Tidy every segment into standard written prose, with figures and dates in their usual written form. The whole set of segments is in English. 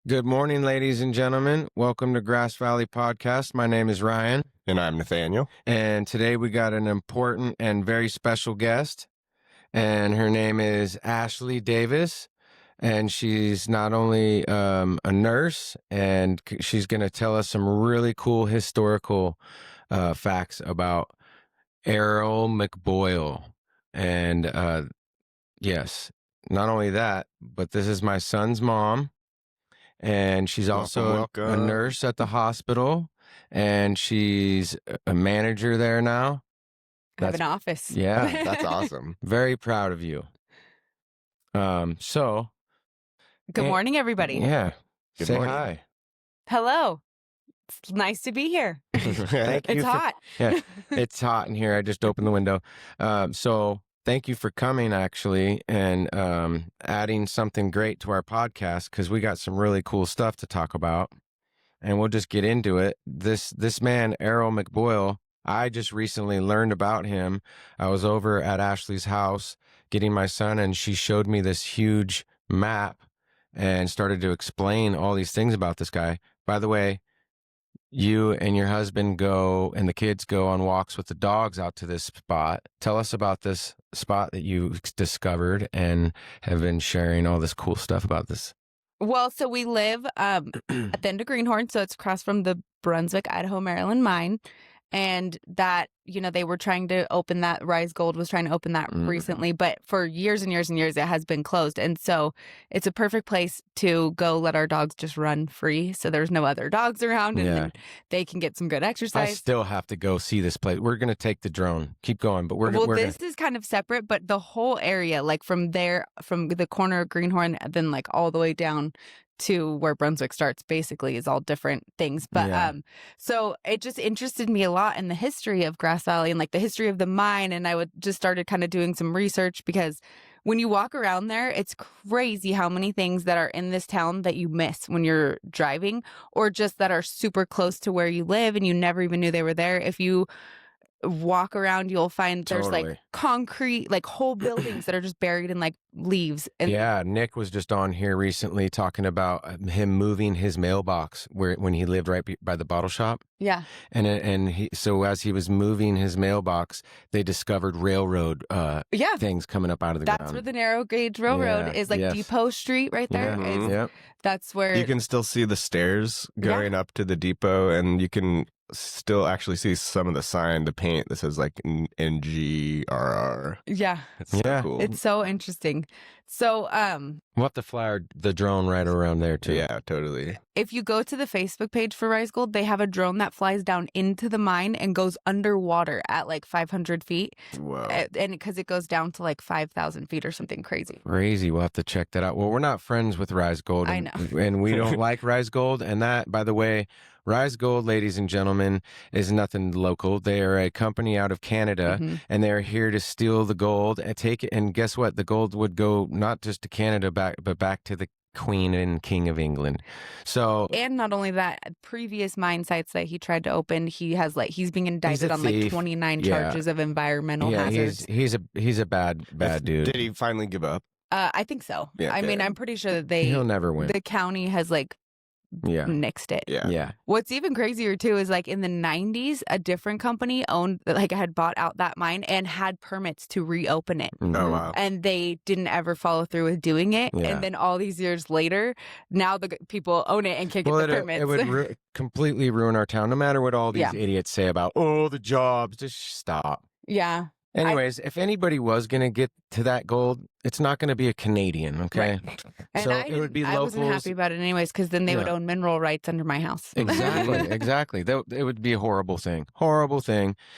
Good morning, ladies and gentlemen. Welcome to Grass Valley Podcast. My name is Ryan. And I'm Nathaniel. And today we got an important and very special guest. And her name is Ashley Davis. And she's not only a nurse, and she's going to tell us some really cool historical facts about Errol MacBoyle. And yes, not only that, but this is my son's mom. And she's also a nurse at the hospital, and she's a manager there now. I have an office. Yeah, That's awesome. very proud of you. So Good morning, everybody. Yeah, Good say morning. hi. Hello. It's nice to be here. Thank you It's for- hot. Yeah, it's hot in here. I just opened the window. So thank you for coming, actually, and adding something great to our podcast, because we got some really cool stuff to talk about, and we'll just get into it. This man, Errol MacBoyle, I just recently learned about him. I was over at Ashley's house getting my son, and she showed me this huge map and started to explain all these things about this guy. By the way, you and your husband go, and the kids go on walks with the dogs out to this spot. Tell us about this spot that you discovered and have been sharing all this cool stuff about this. Well, so we live at the end of Greenhorn, so it's across from the Brunswick, Idaho, Maryland mine. And that, they were trying to open that. Rise Gold was trying to open that recently, but for years and years and years, it has been closed. And so it's a perfect place to go let our dogs just run free. So there's no other dogs around, and then they can get some good exercise. I still have to go see this place. We're going to take the drone. Keep going, but this is kind of separate, but the whole area, like from there, from the corner of Greenhorn, and then like all the way down to where Brunswick starts, basically, is all different things. But so it just interested me a lot in the history of Grass Valley and like the history of the mine. And I just started kind of doing some research, because when you walk around there, it's crazy how many things that are in this town that you miss when you're driving, or just that are super close to where you live and you never even knew they were there. If you walk around, you'll find there's like concrete, like whole buildings that are just buried in like leaves. And Nick was just on here recently talking about him moving his mailbox when he lived right by the bottle shop. Yeah. So as he was moving his mailbox, they discovered railroad things coming up out of the ground. That's where the narrow gauge railroad is, like Depot Street right there. Yep. That's where you can still see the stairs going up to the depot, and you can still actually see some of the sign, the paint that says like NGRR. Yeah. It's so cool. It's so interesting. So we'll have to fly the drone right around there too. Yeah, totally. if you go to the Facebook page for Rise Gold, they have a drone that flies down into the mine and goes underwater at like 500 feet. Wow. And because it goes down to like 5,000 feet or something crazy. Crazy. We'll have to check that out. Well, we're not friends with Rise Gold. I know. And we don't like Rise Gold. And that, by the way, Rise Gold, ladies and gentlemen, is nothing local. They are a company out of Canada, and they're here to steal the gold and take it. And guess what? The gold would go not just to Canada, but back to the Queen and King of England. So, and not only that, previous mine sites that he tried to open, he's being indicted on like 29 charges of environmental hazards. He's a bad dude. Did he finally give up? I think so. Yeah, I mean, I'm pretty sure that he'll never win. The county has like nixed it. Yeah. What's even crazier too is like in the 90s, a different company had bought out that mine and had permits to reopen it. Oh, wow. And they didn't ever follow through with doing it. Yeah. And then all these years later, now the people own it and can't get the permits. It would completely ruin our town, no matter what all these idiots say about, the jobs. Just stop. Yeah. Anyways, if anybody was going to get to that gold, it's not going to be a Canadian, okay? Right. And so it would be locals. I wasn't happy about it anyways, because then they would own mineral rights under my house. Exactly. It would be a horrible thing.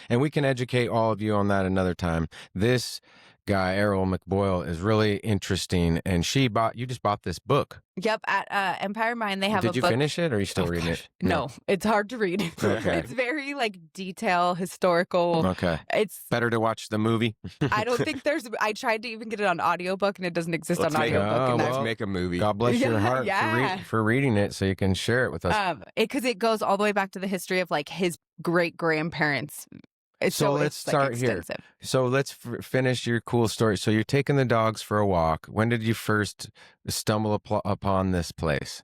And we can educate all of you on that another time. This guy, Errol MacBoyle, is really interesting. And you just bought this book. Yep, at Empire Mine, they have a book. Did you finish it, or are you still reading it? No, it's hard to read. Okay. It's very detail, historical. Okay. It's better to watch the movie. I don't think I tried to even get it on audiobook, and it doesn't exist on audiobook. Let's make a movie. God bless your heart for reading it, so you can share it with us. Because it goes all the way back to the history of his great grandparents. So let's start here. So let's finish your cool story. So you're taking the dogs for a walk. When did you first stumble upon this place?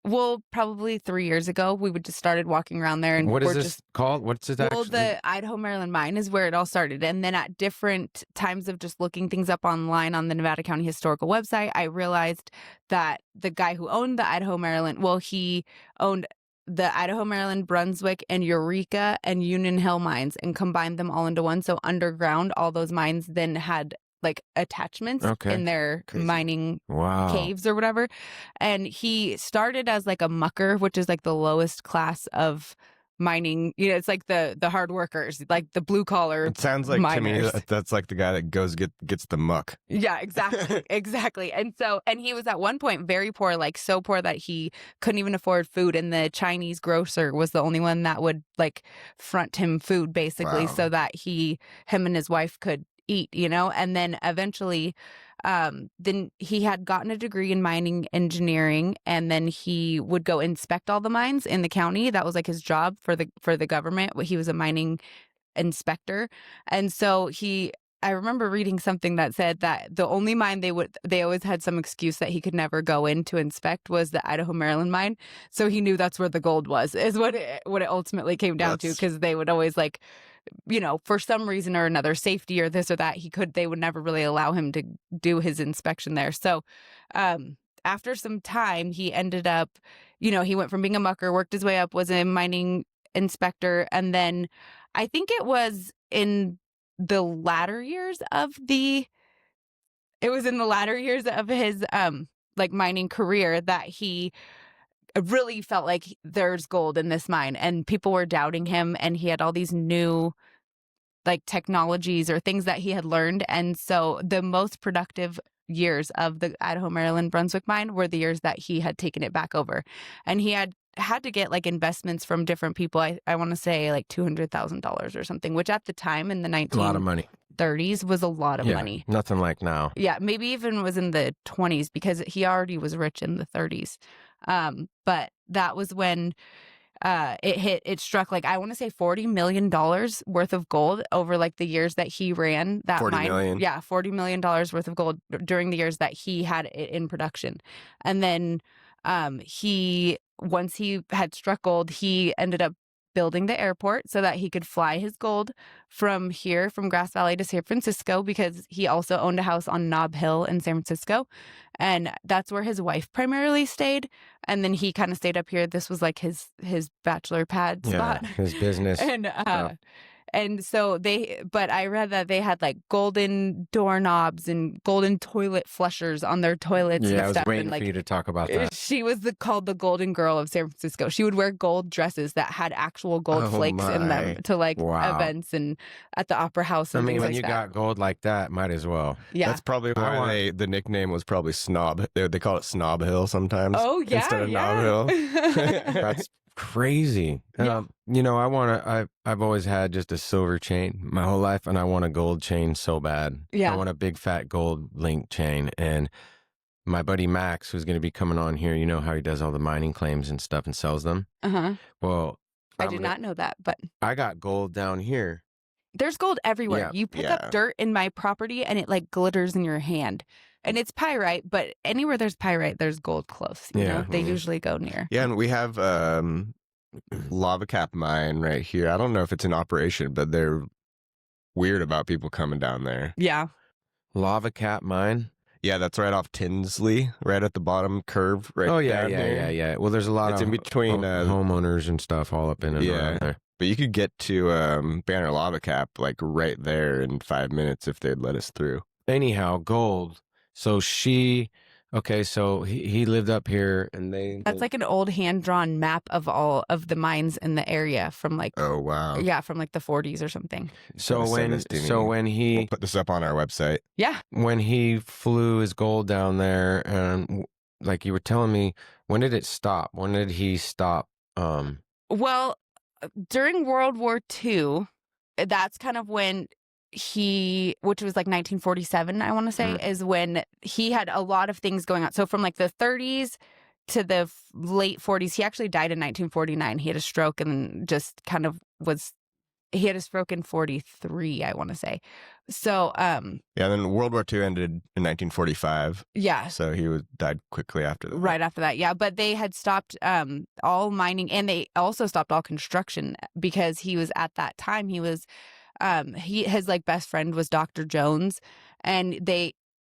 Well, probably 3 years ago, we would just started walking around there, and what is this called? What's it actually? Well, the Idaho Maryland mine is where it all started, and then at different times of just looking things up online on the Nevada County Historical website, I realized that the guy who owned the Idaho Maryland, he owned the Idaho Maryland, Brunswick, and Eureka and Union Hill mines, and combined them all into one. So underground, all those mines then had like attachments in their mining caves or whatever. And he started as like a mucker, which is like the lowest class of mining. It's like the hard workers, like the blue collar. It sounds like miners. To me that's like the guy that goes gets the muck. Yeah, exactly. Exactly. And he was at one point very poor, like so poor that he couldn't even afford food, and the Chinese grocer was the only one that would like front him food basically, so that him and his wife could eat, and then eventually then he had gotten a degree in mining engineering, and then he would go inspect all the mines in the county. That was like his job for the government. He was a mining inspector. And so I remember reading something that said that the only mine they always had some excuse that he could never go in to inspect was the Idaho Maryland mine. So he knew that's where the gold was, is what it ultimately came down to, because they would always like, for some reason or another, safety or this or that, they would never really allow him to do his inspection there. So after some time, he ended up, he went from being a mucker, worked his way up, was a mining inspector. And then I think it was in the latter years of his like mining career that he really felt like there's gold in this mine, and people were doubting him, and he had all these new like technologies or things that he had learned. And so the most productive years of the Idaho Maryland Brunswick mine were the years that he had taken it back over, and he had to get like investments from different people. I want to say like $200,000 or something, which at the time in the a lot of money. 30s was a lot of money. Nothing like now. Yeah, maybe even was in the 20s, because he already was rich in the 30s. But that was when it struck like, I want to say $40 million worth of gold over like the years that he ran that 40 mine. million. Yeah, $40 million worth of gold during the years that he had it in production. And then once he had struck gold, he ended up building the airport so that he could fly his gold from Grass Valley to San Francisco, because he also owned a house on Nob Hill in San Francisco. And that's where his wife primarily stayed. And then he kind of stayed up here. This was like his bachelor pad spot. His business. And so but I read that they had like golden doorknobs and golden toilet flushers on their toilets. Yeah, and I was stuff. waiting and, for you to talk about that. She was called the Golden Girl of San Francisco. She would wear gold dresses that had actual gold flakes in them to like events and at the Opera House. And when you got gold like that, might as well. Yeah, that's probably why the nickname was probably Snob. They call it Snob Hill sometimes. Oh yeah, instead of Nob Hill. That's crazy. Yeah. I've always had just a silver chain my whole life, and I want a gold chain so bad. Yeah. I want a big fat gold link chain. And my buddy Max, who's going to be coming on here, you know how he does all the mining claims and stuff and sells them? Uh-huh. Well, I did not know that, but I got gold down here. There's gold everywhere. Yeah. You pick up dirt in my property and it like glitters in your hand. And it's pyrite, but anywhere there's pyrite, there's gold close. You know? They usually go near. Yeah, and we have lava cap mine right here. I don't know if it's in operation, but they're weird about people coming down there. Yeah. Lava cap mine? Yeah, that's right off Tinsley, right at the bottom curve. Right. Oh yeah, down there. yeah. Well, there's a lot It's of in between homeowners and stuff all up in and around there. But you could get to Banner Lava Cap like right there in 5 minutes if they'd let us through. Anyhow, gold. So so he lived up here, and that's like an old hand-drawn map of all of the mines in the area from like, oh wow, yeah, from like the 40s or something. So when he we'll put this up on our website. Yeah, when he flew his gold down there, and like you were telling me, when did it stop? When did he stop? Well, during World War II, that's kind of when which was like 1947, I want to say, is when he had a lot of things going on. So from like the 30s to the late 40s, he actually died in 1949. He had a stroke and just kind of was he had a stroke in 43, I want to say. So, then World War II ended in 1945. yeah. So he died quickly after that. Right after that, yeah. But they had stopped all mining, and they also stopped all construction because he was at that time. He was, his like best friend was Dr. Jones, and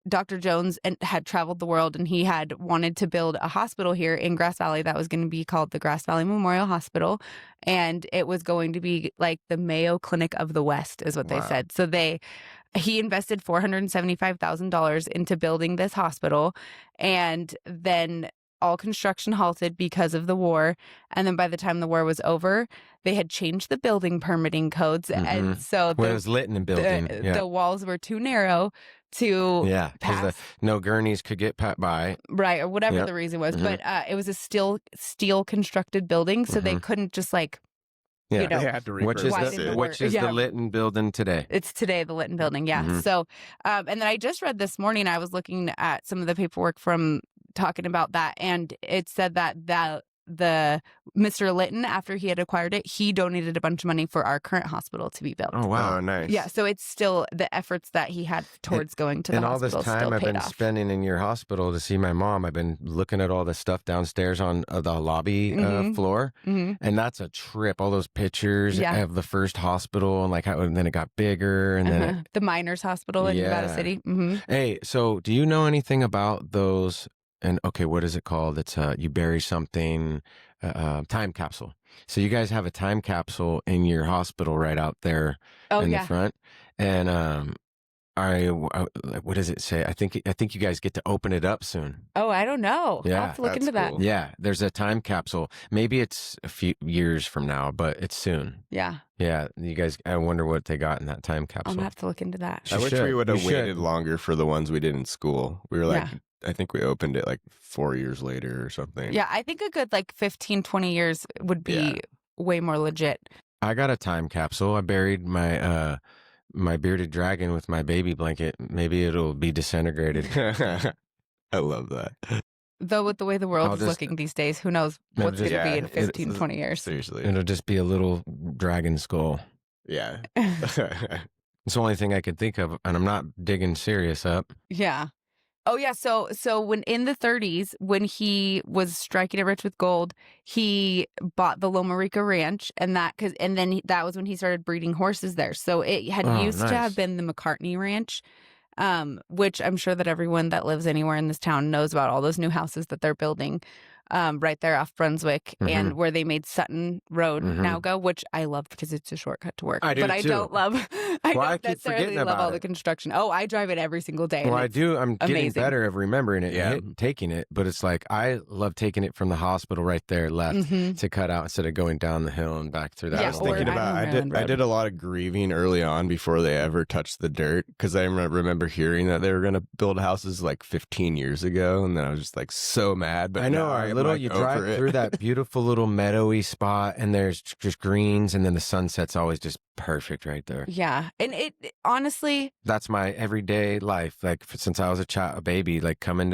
Dr. Jones had traveled the world, and he had wanted to build a hospital here in Grass Valley that was going to be called the Grass Valley Memorial Hospital, and it was going to be like the Mayo Clinic of the West, is what they said. So he invested $475,000 into building this hospital, and then all construction halted because of the war. And then by the time the war was over, they had changed the building permitting codes, and so it was Lytton building. The walls were too narrow to because no gurneys could get by, right, or whatever the reason was. But it was a steel constructed building, so they couldn't just like. Yeah, you know, they had to which is the Lytton building today. It's today the Lytton building, yeah. So, and then I just read this morning, I was looking at some of the paperwork from talking about that, and it said that the Mr. Lytton, after he had acquired it, he donated a bunch of money for our current hospital to be built. Oh, wow. Oh, nice. Yeah, so it's still the efforts that he had towards going to the hospital. And all this time I've been spending in your hospital to see my mom, I've been looking at all the stuff downstairs on the lobby floor, and that's a trip. All those pictures of the first hospital, and like and then it got bigger, and then the Miners Hospital in Nevada City. Hey, so do you know anything about those? And okay, what is it called? It's you bury something, time capsule. So you guys have a time capsule in your hospital right out there in the front. And what does it say? I think you guys get to open it up soon. Oh, I don't know. Yeah, I'll have to look into that. Yeah, there's a time capsule. Maybe it's a few years from now, but it's soon. Yeah. Yeah, you guys. I wonder what they got in that time capsule. I'm gonna have to look into that. I wish we would have waited longer for the ones we did in school. We were like. Yeah. I think we opened it like 4 years later or something. Yeah, I think a good like 15, 20 years would be way more legit. I got a time capsule. I buried my my bearded dragon with my baby blanket. Maybe it'll be disintegrated. I love that. Though with the way the world is looking these days, who knows what's going to be in 15, 20 years. Seriously. It'll just be a little dragon skull. Yeah. It's the only thing I could think of, and I'm not digging Sirius up. Yeah. Oh, yeah. So when in the 30s, when he was striking it rich with gold, he bought the Loma Rica Ranch, and then that was when he started breeding horses there. So it had used to have been the McCartney Ranch, which I'm sure that everyone that lives anywhere in this town knows about all those new houses that they're building. Right there off Brunswick, and where they made Sutton Road now go, which I love because it's a shortcut to work. I do but I too. don't love. I don't necessarily love all the construction. Oh, I drive it every single day. Well, I do. I'm getting amazing. better at remembering it and taking it. But it's like I love taking it from the hospital right there left to cut out instead of going down the hill and back through that. I was thinking about. I did a lot of grieving early on before they ever touched the dirt because I remember hearing that they were going to build houses like 15 years ago, and then I was just like so mad. But I know you drive through that beautiful little meadowy spot, and there's just greens, and then the sunset's always just perfect right there. Yeah, and it honestly, that's my everyday life. Like since I was a baby, like coming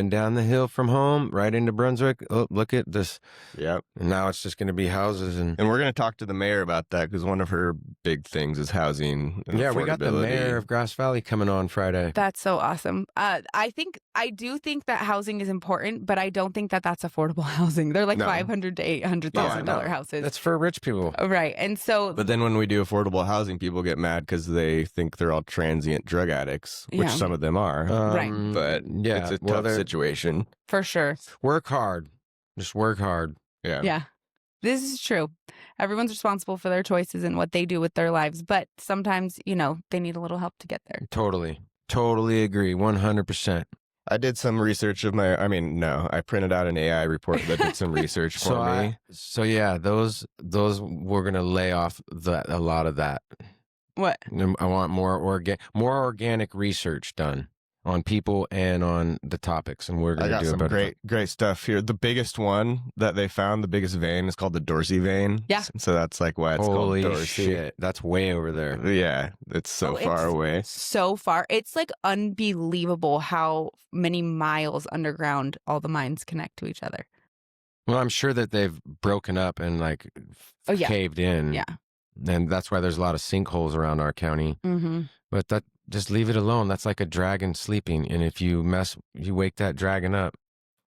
down the hill from home right into Brunswick. Oh, look at this. Yep. And now it's just going to be houses, and we're going to talk to the mayor about that because one of her big things is housing. And we got the mayor of Grass Valley coming on Friday. That's so awesome. I do think that housing is important, but I don't think that that's affordable housing. They're like $500,000 to $800,000 houses. That's for rich people, right? And so, but then when we do affordable housing, people get mad because they think they're all transient drug addicts, which some of them are. Right. But it's a tough situation. For sure. Work hard. Just work hard. Yeah. Yeah. This is true. Everyone's responsible for their choices and what they do with their lives. But sometimes, they need a little help to get there. Totally. Totally agree. 100%. I did some research I printed out an AI report that did some research for me. Those we're going to lay off a lot of that. What? I want more organic research done on people and on the topics, and we're going to do some great stuff here. The biggest one that they found, the biggest vein, is called the Dorsey vein. Yeah. So that's like why it's called Dorsey. Shit, that's way over there. Yeah, it's so far away. So far, it's like unbelievable how many miles underground all the mines connect to each other. Well, I'm sure that they've broken up and caved in. Yeah. And that's why there's a lot of sinkholes around our county. Mm-hmm. But that just leave it alone. That's like a dragon sleeping. And if you wake that dragon up.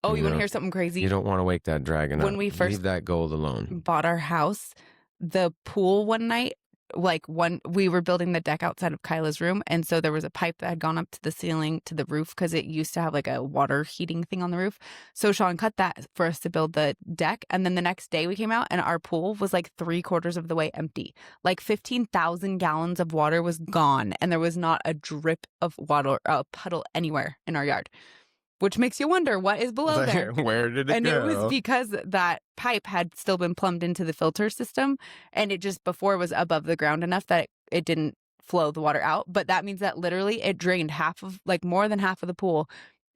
Oh, you want to hear something crazy? You don't want to wake that dragon up. When we first leave that gold alone. Bought our house, the pool one night, we were building the deck outside of Kyla's room, and so there was a pipe that had gone up to the ceiling to the roof because it used to have like a water heating thing on the roof. So Sean cut that for us to build the deck, and then the next day we came out and our pool was like 3/4 of the way empty. Like 15,000 gallons of water was gone, and there was not a drip of water, a puddle anywhere in our yard. Which makes you wonder what is below there. Where did it go? And it was because that pipe had still been plumbed into the filter system, and it just before was above the ground enough that it didn't flow the water out. But that means that literally it drained more than half of the pool,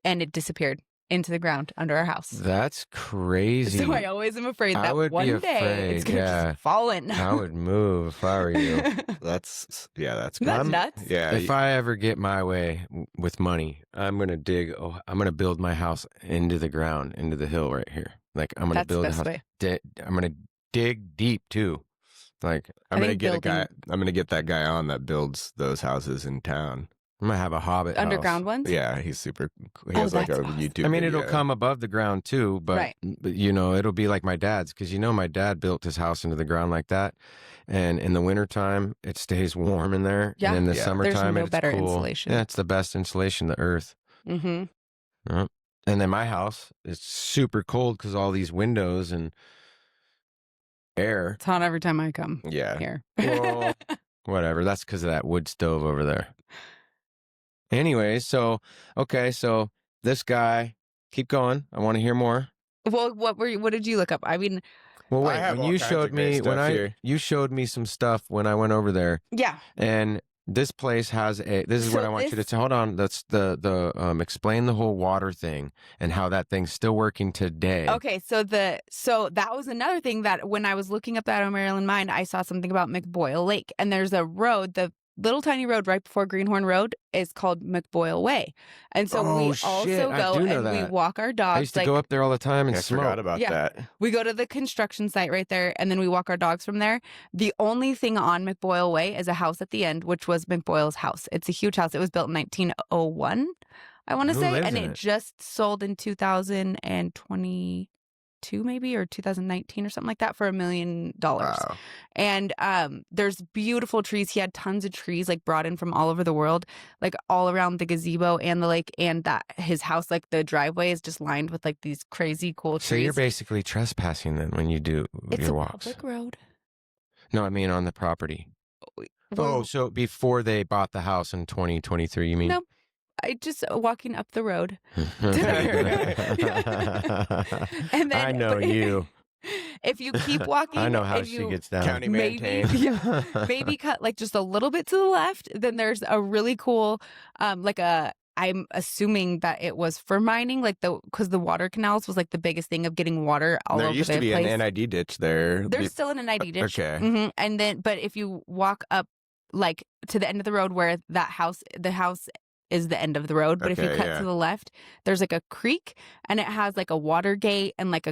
and it disappeared into the ground under our house. That's crazy. So I always am afraid that one day it's going to just fall in. I would move if I were you. That's good. Isn't that nuts? Yeah. If I ever get my way with money, I'm going to I'm going to build my house into the ground, into the hill right here. Like I'm going to build a house. I'm going to dig deep too. Like I'm going to get that guy on that builds those houses in town. I'm going to have a Hobbit underground house. ones? Yeah, he's super cool. He has like a YouTube I mean, video. it'll come above the ground too, but it'll be like my dad's, because my dad built his house into the ground like that. And in the wintertime, it stays warm in there. Yeah. And in the summertime, there's no it's better cool. insulation. Yeah, it's the best insulation on the earth. Mm-hmm. And then my house is super cold because all these windows and air. It's hot every time I come here. Well, whatever. That's because of that wood stove over there. Anyway, so this guy, keep going. I want to hear more. Well, what did you look up? I mean, well, wait. When you showed me some stuff when I went over there. Yeah. And this place has this is what I want you to tell. Hold on. That's the explain the whole water thing and how that thing's still working today. Okay, so that was another thing that when I was looking up that on Maryland Mind, I saw something about MacBoyle Lake, and there's a road, the little tiny road right before Greenhorn Road is called MacBoyle Way. And so we also go and we walk our dogs. I used to go up there all the time and smoke. I forgot about that. We go to the construction site right there, and then we walk our dogs from there. The only thing on MacBoyle Way is a house at the end, which was MacBoyle's house. It's a huge house. It was built in 1901, I want to say, and it just sold in 2022 maybe, or 2019 or something like that, for $1 million. Wow. And there's beautiful trees. He had tons of trees like brought in from all over the world, like all around the gazebo and the lake, and that his house, like the driveway is just lined with like these crazy cool trees. So you're basically trespassing then when you do your walks. It's a public road. No, I mean on the property. So before they bought the house in 2023, you mean? No. I just walking up the road. And then, I know you. If you keep walking, I know how she gets down. County maintained. Maybe cut like just a little bit to the left. Then there's a really cool, I'm assuming that it was for mining, because the water canals was like the biggest thing of getting water all over the place. There used to be an NID ditch there. There's still an NID ditch. Okay. Mm-hmm. And then, but if you walk up like to the end of the road where the house is the end of the road, but if you cut to the left, there's like a creek, and it has like a water gate and like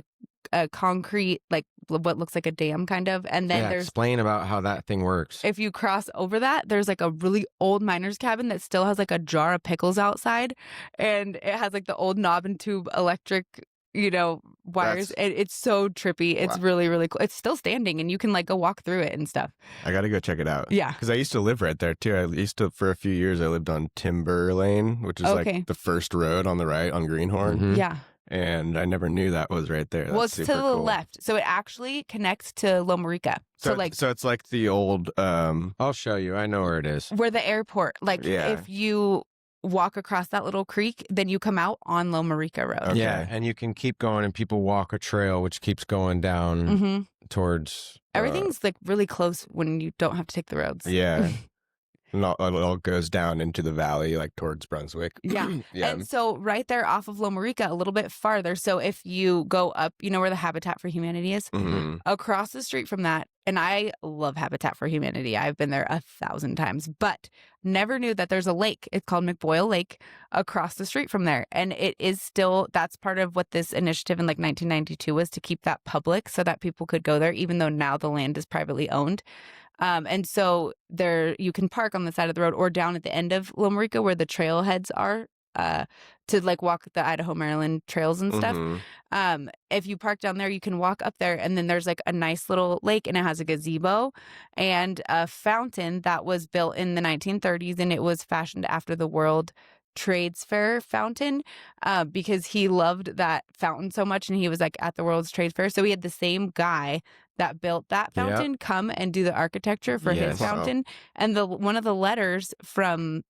a concrete, like what looks like a dam kind of, and then there's explain about how that thing works. If you cross over that, there's like a really old miner's cabin that still has like a jar of pickles outside, and it has like the old knob and tube electric wires. It's so trippy. It's really, really cool. It's still standing, and you can like go walk through it and stuff. I got to go check it out. Yeah. Because I used to live right there too. For a few years, I lived on Timber Lane, which is like the first road on the right on Greenhorn. Mm-hmm. Yeah. And I never knew that was right there. It's to the left. So it actually connects to Loma Rica. So it's like the old... I'll show you. I know where it is. Where the airport. If you walk across that little creek, then you come out on Loma Rica Road. Okay. Yeah, and you can keep going, and people walk a trail which keeps going down towards... Everything's like really close when you don't have to take the roads. Yeah. And it all goes down into the valley, like towards Brunswick. Yeah. And so right there off of Loma Rica, a little bit farther. So if you go up, where the Habitat for Humanity is? Mm-hmm. Across the street from that, and I love Habitat for Humanity. I've been there 1,000 times, but never knew that there's a lake. It's called MacBoyle Lake across the street from there. And it is still, that's part of what this initiative in like 1992 was, to keep that public so that people could go there, even though now the land is privately owned. And so there you can park on the side of the road or down at the end of Loma Rica where the trailheads are to like walk the Idaho, Maryland trails and stuff. If you park down there, you can walk up there, and then there's like a nice little lake, and it has a gazebo and a fountain that was built in the 1930s, and it was fashioned after the World Trades Fair fountain because he loved that fountain so much, and he was like at the World's Trade Fair. So he had the same guy that built that fountain come and do the architecture for his fountain. And one of the letters from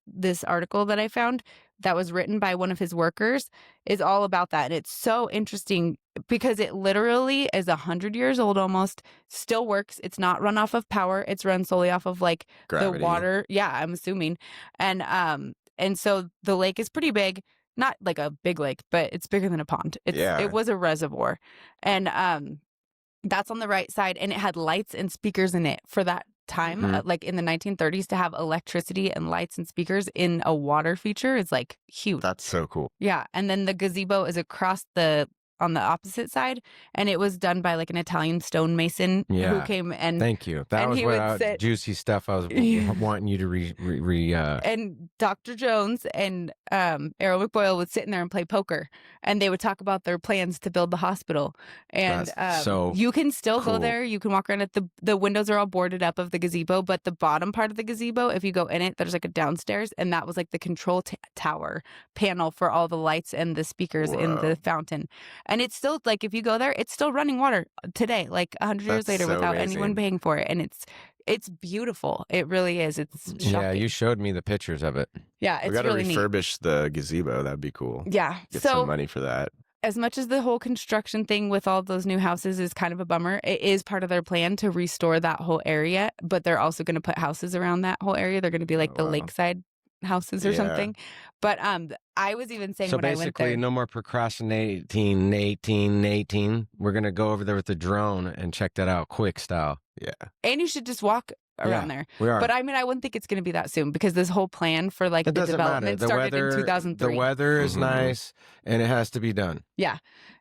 this article that I found that was written by one of his workers is all about that. And it's so interesting because it literally is 100 years old almost, still works. It's not run off of power. It's run solely off of like gravity. The water. Yeah, I'm assuming. And so the lake is pretty big, not like a big lake, but it's bigger than a pond. It was a reservoir. And that's on the right side. And it had lights and speakers in it for that time, like in the 1930s, to have electricity and lights and speakers in a water feature is like huge. That's so cool. Yeah. And then the gazebo is across on the opposite side, and it was done by like an Italian stonemason who came and thank you. That was what juicy stuff I was wanting you to And Dr. Jones and Errol MacBoyle would sit in there and play poker, and they would talk about their plans to build the hospital. And so you can still cool. go there. You can walk around at the windows are all boarded up of the gazebo, but the bottom part of the gazebo, if you go in it, there's like a downstairs, and that was like the control tower panel for all the lights and the speakers in the fountain. And it's still, like, if you go there, it's still running water today, like 100 years later, without anyone paying for it. And it's beautiful. It really is. It's shocking. Yeah, you showed me the pictures of it. Yeah, it's really neat. We got to refurbish the gazebo. That'd be cool. Yeah. Get some money for that. As much as the whole construction thing with all those new houses is kind of a bummer, it is part of their plan to restore that whole area. But they're also going to put houses around that whole area. They're going to be like the lakeside houses or something. But I was even saying when I went there. So basically, no more procrastinating, 18. We're going to go over there with the drone and check that out quick style. Yeah. And you should just walk around there. We are. But I mean, I wouldn't think it's going to be that soon because this whole plan for like the development started in 2003. The weather is nice and it has to be done. Yeah.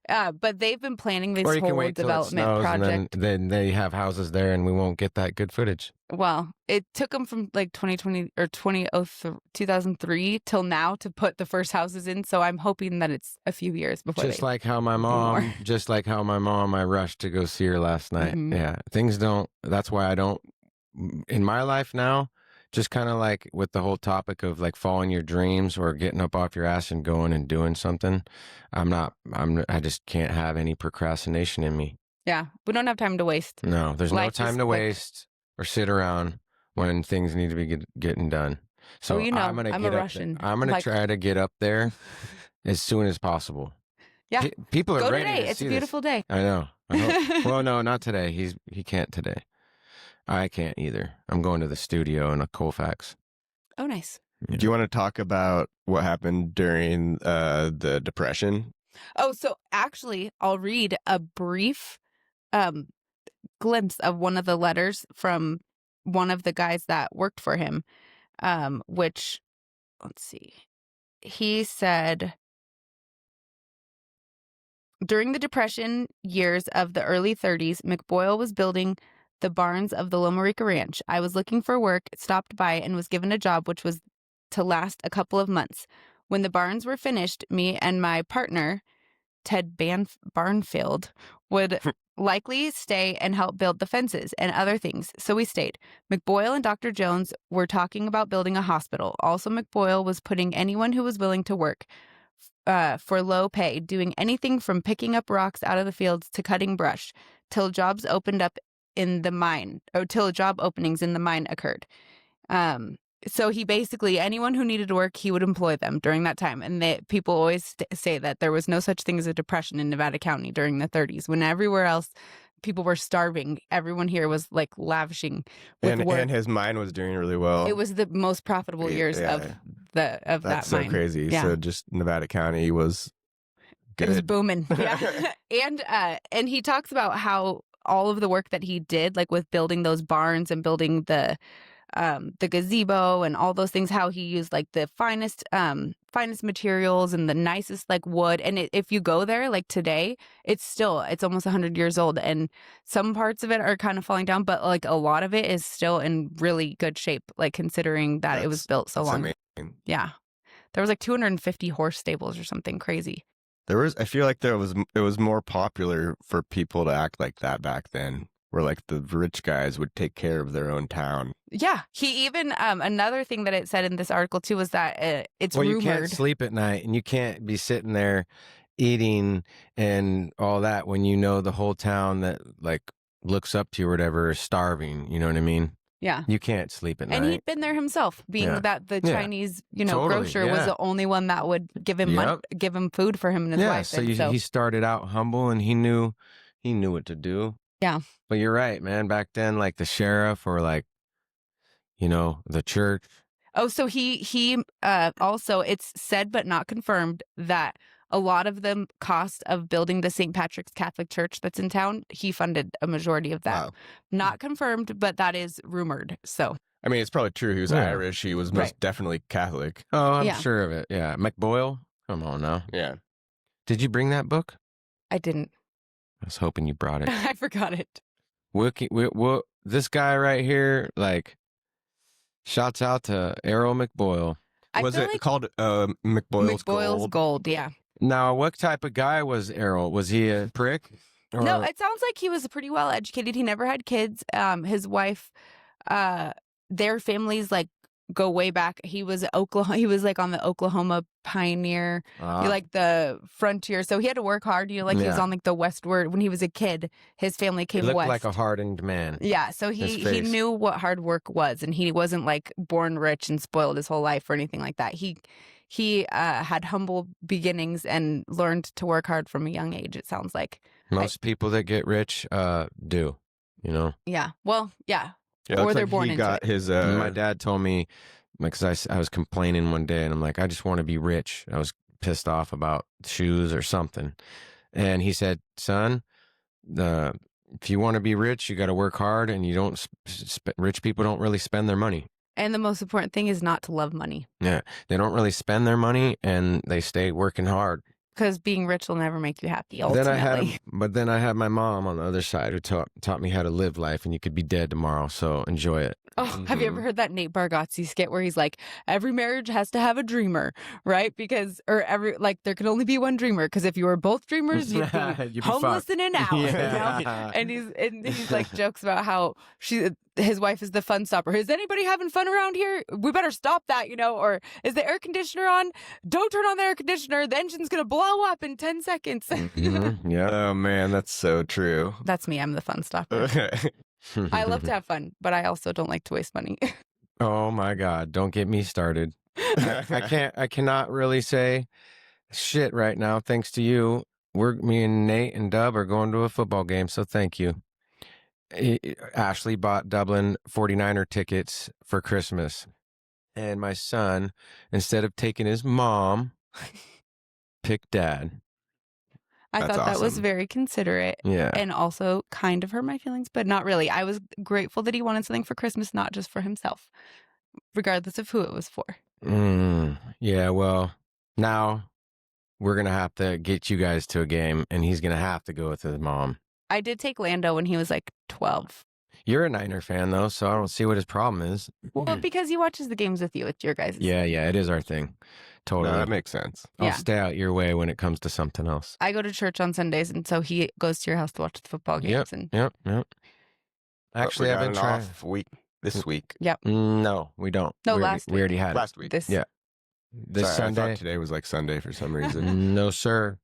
But they've been planning this whole development project. And then they have houses there and we won't get that good footage. Well, it took them from like 2020 or 2003 till now to put the first houses in. So I'm hoping that it's a few years before. Just like how my mom, I rushed to go see her last night. Yeah. That's why I don't, in my life now, just kind of like with the whole topic of like following your dreams or getting up off your ass and going and doing something. I just can't have any procrastination in me. Yeah. We don't have time to waste. No, there's no time to waste or sit around when things need to be getting done. So I'm going to get up there. I'm going to try to get up there as soon as possible. Yeah. People are Go ready today. to It's see a beautiful day. I know. I hope. Well, no, not today. He can't today. I can't either. I'm going to the studio in a Colfax. Oh, nice. Yeah. Do you want to talk about what happened during the Depression? Oh, so actually, I'll read a brief glimpse of one of the letters from one of the guys that worked for him, which, let's see. He said, during the Depression years of the early 30s, MacBoyle was building the barns of the Loma Rica Ranch. I was looking for work, stopped by, and was given a job which was to last a couple of months. When the barns were finished, me and my partner, Ted Barnfield, would likely stay and help build the fences and other things, so we stayed. MacBoyle and Dr. Jones were talking about building a hospital. Also, MacBoyle was putting anyone who was willing to work for low pay, doing anything from picking up rocks out of the fields to cutting brush, till jobs opened up in the mine, or till job openings in the mine occurred. So he basically, anyone who needed work, he would employ them during that time. And people always say that there was no such thing as a depression in Nevada County during the 30s, when everywhere else people were starving. Everyone here was like lavishing with work. And his mine was doing really well. It was the most profitable years of that mine. That's so crazy. Yeah. So just Nevada County was good. It was booming. Yeah. And he talks about how all of the work that he did, like with building those barns and building the the gazebo and all those things, how he used like the finest materials and the nicest like wood. And if you go there like today, it's almost 100 years old, and some parts of it are kind of falling down, but like a lot of it is still in really good shape, like considering that it was built so long. Amazing. Yeah. There was like 250 horse stables or something crazy. I feel like it was more popular for people to act like that back then, where like the rich guys would take care of their own town. Yeah. He even, another thing that it said in this article too was that it's rumored. You can't sleep at night and you can't be sitting there eating and all that when you know the whole town that like looks up to you or whatever is starving. You know what I mean? Yeah. You can't sleep at night. And he'd been there himself, being that the Chinese, grocer was the only one that would give him money, give him food for him and his wife. So he started out humble and he knew what to do. Yeah. But you're right, man. Back then, like the sheriff or like, the church. Oh, so he also, it's said but not confirmed that a lot of the cost of building the St. Patrick's Catholic Church that's in town, he funded a majority of that. Wow. Not confirmed, but that is rumored. So, I mean, it's probably true. He was Irish. He was most definitely Catholic. Oh, I'm sure of it. Yeah. MacBoyle? Come on now. Yeah. Did you bring that book? I didn't. I was hoping you brought it. I forgot it. This guy right here, like, shouts out to Errol MacBoyle. Was it called MacBoyle's Gold? Yeah. Now, what type of guy was Errol? Was he a prick? Or... No, it sounds like he was pretty well educated. He never had kids. His wife, their families like go way back. He was He was like on the Oklahoma Pioneer, like the frontier. So he had to work hard. He was on like the westward. When he was a kid, his family came west. He looked west. like a hardened man. Yeah, so he knew what hard work was, and he wasn't like born rich and spoiled his whole life or anything like that. He had humble beginnings and learned to work hard from a young age, it sounds like. Most people that get rich do, Yeah. Well, yeah. Yeah, or they're born into it. His, my dad told me, because I was complaining one day, and I'm like, I just want to be rich. I was pissed off about shoes or something. And he said, son, if you want to be rich, you got to work hard, and you don't, rich people don't really spend their money. And the most important thing is not to love money. Yeah. They don't really spend their money, and they stay working hard. Because being rich will never make you happy, ultimately. But then I had my mom on the other side who taught me how to live life, and you could be dead tomorrow, so enjoy it. Oh, have you ever heard that Nate Bargatze skit where he's like, every marriage has to have a dreamer, right? There can only be one dreamer, because if you were both dreamers, you'd be homeless in an hour. Yeah. And he's like jokes about how his wife is the fun stopper. Is anybody having fun around here? We better stop that, or is the air conditioner on? Don't turn on the air conditioner. The engine's going to blow up in 10 seconds. Mm-hmm. Yeah. Oh, man, that's so true. That's me. I'm the fun stopper. I love to have fun, but I also don't like to waste money. Oh, my God. Don't get me started. I cannot really say shit right now, thanks to you. Me and Nate and Dub are going to a football game, so thank you. Ashley bought Dublin 49er tickets for Christmas. And my son, instead of taking his mom, picked dad. I thought that was very considerate. Yeah. And also kind of hurt my feelings, but not really. I was grateful that he wanted something for Christmas, not just for himself, regardless of who it was for. Yeah, well, now we're going to have to get you guys to a game, and he's going to have to go with his mom. I did take Lando when he was like 12. You're a Niner fan, though, so I don't see what his problem is. Well, because he watches the games with you, with your guys. Yeah, it is our thing. Totally. No, that makes sense. I'll stay out your way when it comes to something else. I go to church on Sundays, and so he goes to your house to watch the football games. Yep. Actually, I've been trying. Off week this week. Yep. No, we don't. No, last week. We already had last week. This Sunday. I thought today was like Sunday for some reason. No, sir.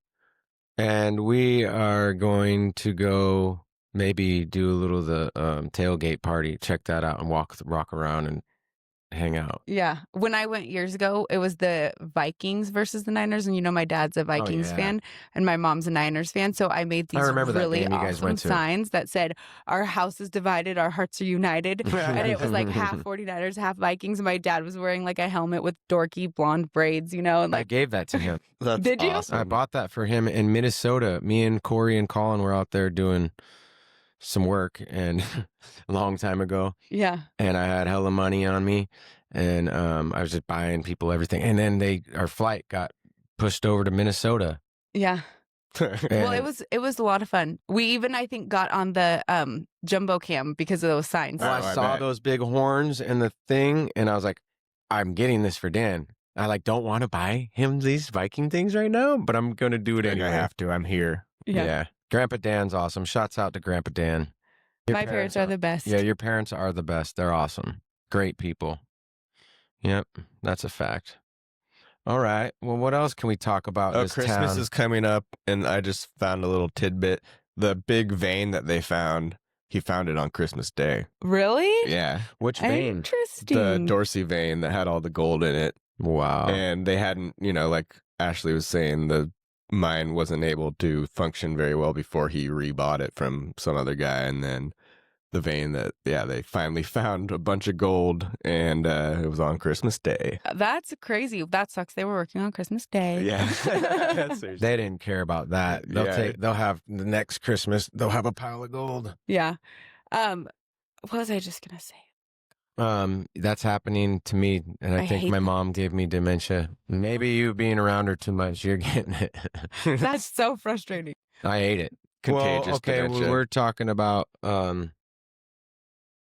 And we are going to go maybe do a little of the tailgate party. Check that out and rock around and hang out. Yeah. When I went years ago, it was the Vikings versus the Niners. And my dad's a Vikings fan and my mom's a Niners fan. So I made these really awesome signs that said, our house is divided, our hearts are united. And it was like half 49ers, half Vikings. And my dad was wearing like a helmet with dorky blonde braids, and like, I gave that to him. Did you? Awesome. I bought that for him in Minnesota. Me and Corey and Colin were out there doing some work and a long time ago. Yeah. And I had hella money on me, and I was just buying people everything. And then our flight got pushed over to Minnesota. Yeah. Well, it was a lot of fun. We even, I think, got on the jumbo cam because of those signs. Well, I saw those big horns and the thing, and I was like, I'm getting this for Dan. I don't want to buy him these Viking things right now, but I'm gonna do it anyway. I have to. I'm here. Yeah. Grandpa Dan's awesome. Shouts out to Grandpa Dan. My parents are the best. Yeah, your parents are the best. They're awesome. Great people. Yep, that's a fact. All right. Well, what else can we talk about? This Christmas town? is coming up, and I just found a little tidbit. The big vein that they found, he found it on Christmas Day. Really? Yeah. Which vein? Interesting. The Dorsey vein that had all the gold in it. Wow. And they hadn't, like Ashley was saying, the mine wasn't able to function very well before he rebought it from some other guy. And then the vein that, they finally found a bunch of gold, and it was on Christmas Day. That's crazy. That sucks. They were working on Christmas Day. Yeah. They didn't care about that. They'll have the next Christmas, they'll have a pile of gold. Yeah. What was I just going to say? That's happening to me, and I think my mom gave me dementia. Maybe you being around her too much, you're getting it. That's so frustrating. I ate it. Contagious dementia. We're talking about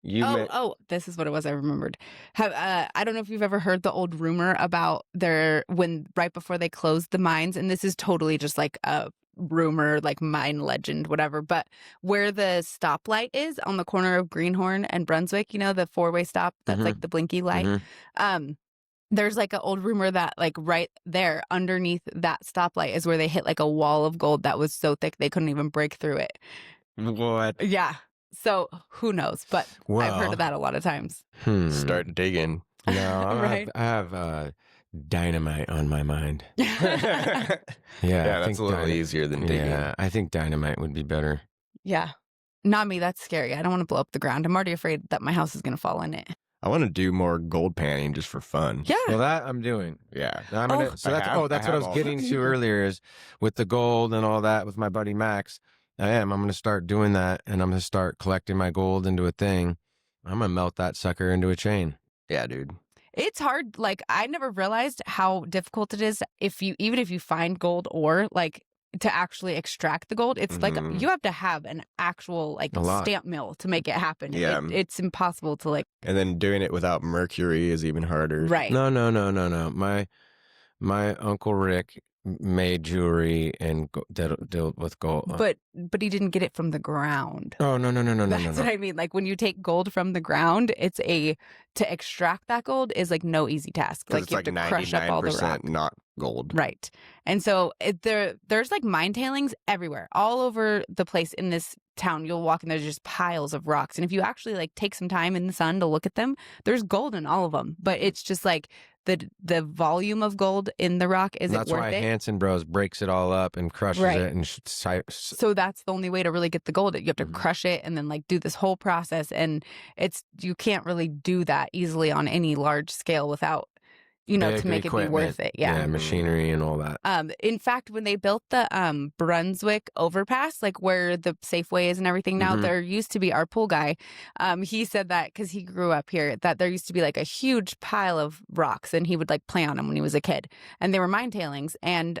this is what it was. I remembered. I don't know if you've ever heard the old rumor about right before they closed the mines, and this is totally just like a rumor, like mine legend, whatever, but where the stoplight is on the corner of Greenhorn and Brunswick, the 4-way stop that's like the blinky light. There's like an old rumor that like right there underneath that stoplight is where they hit like a wall of gold that was so thick they couldn't even break through it. What? Yeah. So who knows? But I've heard of that a lot of times. Start digging. No, Right. I have dynamite on my mind. Yeah, that's a little easier than digging. Yeah, I think dynamite would be better. Yeah. Not me. That's scary. I don't want to blow up the ground. I'm already afraid that my house is going to fall in it. I want to do more gold panning just for fun. Yeah. Well, that I'm doing. Yeah. That's what I was getting to earlier is with the gold and all that with my buddy Max. I'm going to start doing that, and I'm going to start collecting my gold into a thing. I'm going to melt that sucker into a chain. Yeah, dude. It's hard. Like, I never realized how difficult it is even if you find gold ore, like to actually extract the gold. It's like you have to have an actual like stamp mill to make it happen. Yeah. It's impossible to like. And then doing it without mercury is even harder. Right. No. My Uncle Rick made jewelry and dealt with gold. But he didn't get it from the ground. Oh, no. That's what I mean. Like when you take gold from the ground, to extract that gold is like no easy task. Like you have to crush up all the rock. Not gold. Right. And so there's like mine tailings everywhere, all over the place in this town. You'll walk and there's just piles of rocks. And if you actually like take some time in the sun to look at them, there's gold in all of them. But it's just like the volume of gold in the rock isn't worth it. That's why Hanson Bros breaks it all up and crushes it. And so that's the only way to really get the gold. You have to crush it and then like do this whole process. And you can't really do that easily on any large scale without to make it be worth it. Yeah. Machinery and all that. In fact, when they built the Brunswick overpass, like where the Safeway is and everything now, there used to be our pool guy. He said that because he grew up here, that there used to be like a huge pile of rocks and he would like play on them when he was a kid. And they were mine tailings. And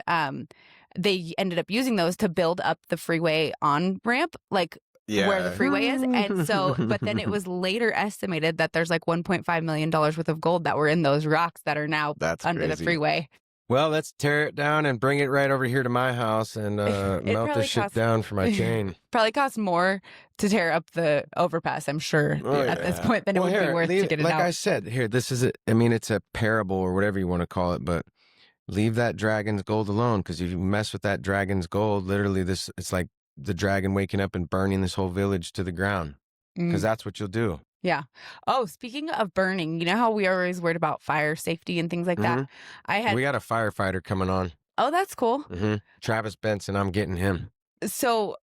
they ended up using those to build up the freeway on ramp, like where the freeway is. And so, but then it was later estimated that there's like $1.5 million worth of gold that were in those rocks that are now under the freeway. Well, let's tear it down and bring it right over here to my house and melt this shit down for my chain. Probably costs more to tear up the overpass, I'm sure, at this point than it would be worth to get it out. Like I said, this is it's a parable or whatever you want to call it, but leave that dragon's gold alone, because if you mess with that dragon's gold, literally it's like the dragon waking up and burning this whole village to the ground, because that's what you'll do. Yeah. Oh, speaking of burning, you know how we are always worried about fire safety and things like that? We got a firefighter coming on. Oh, that's cool. Travis Benson, I'm getting him. So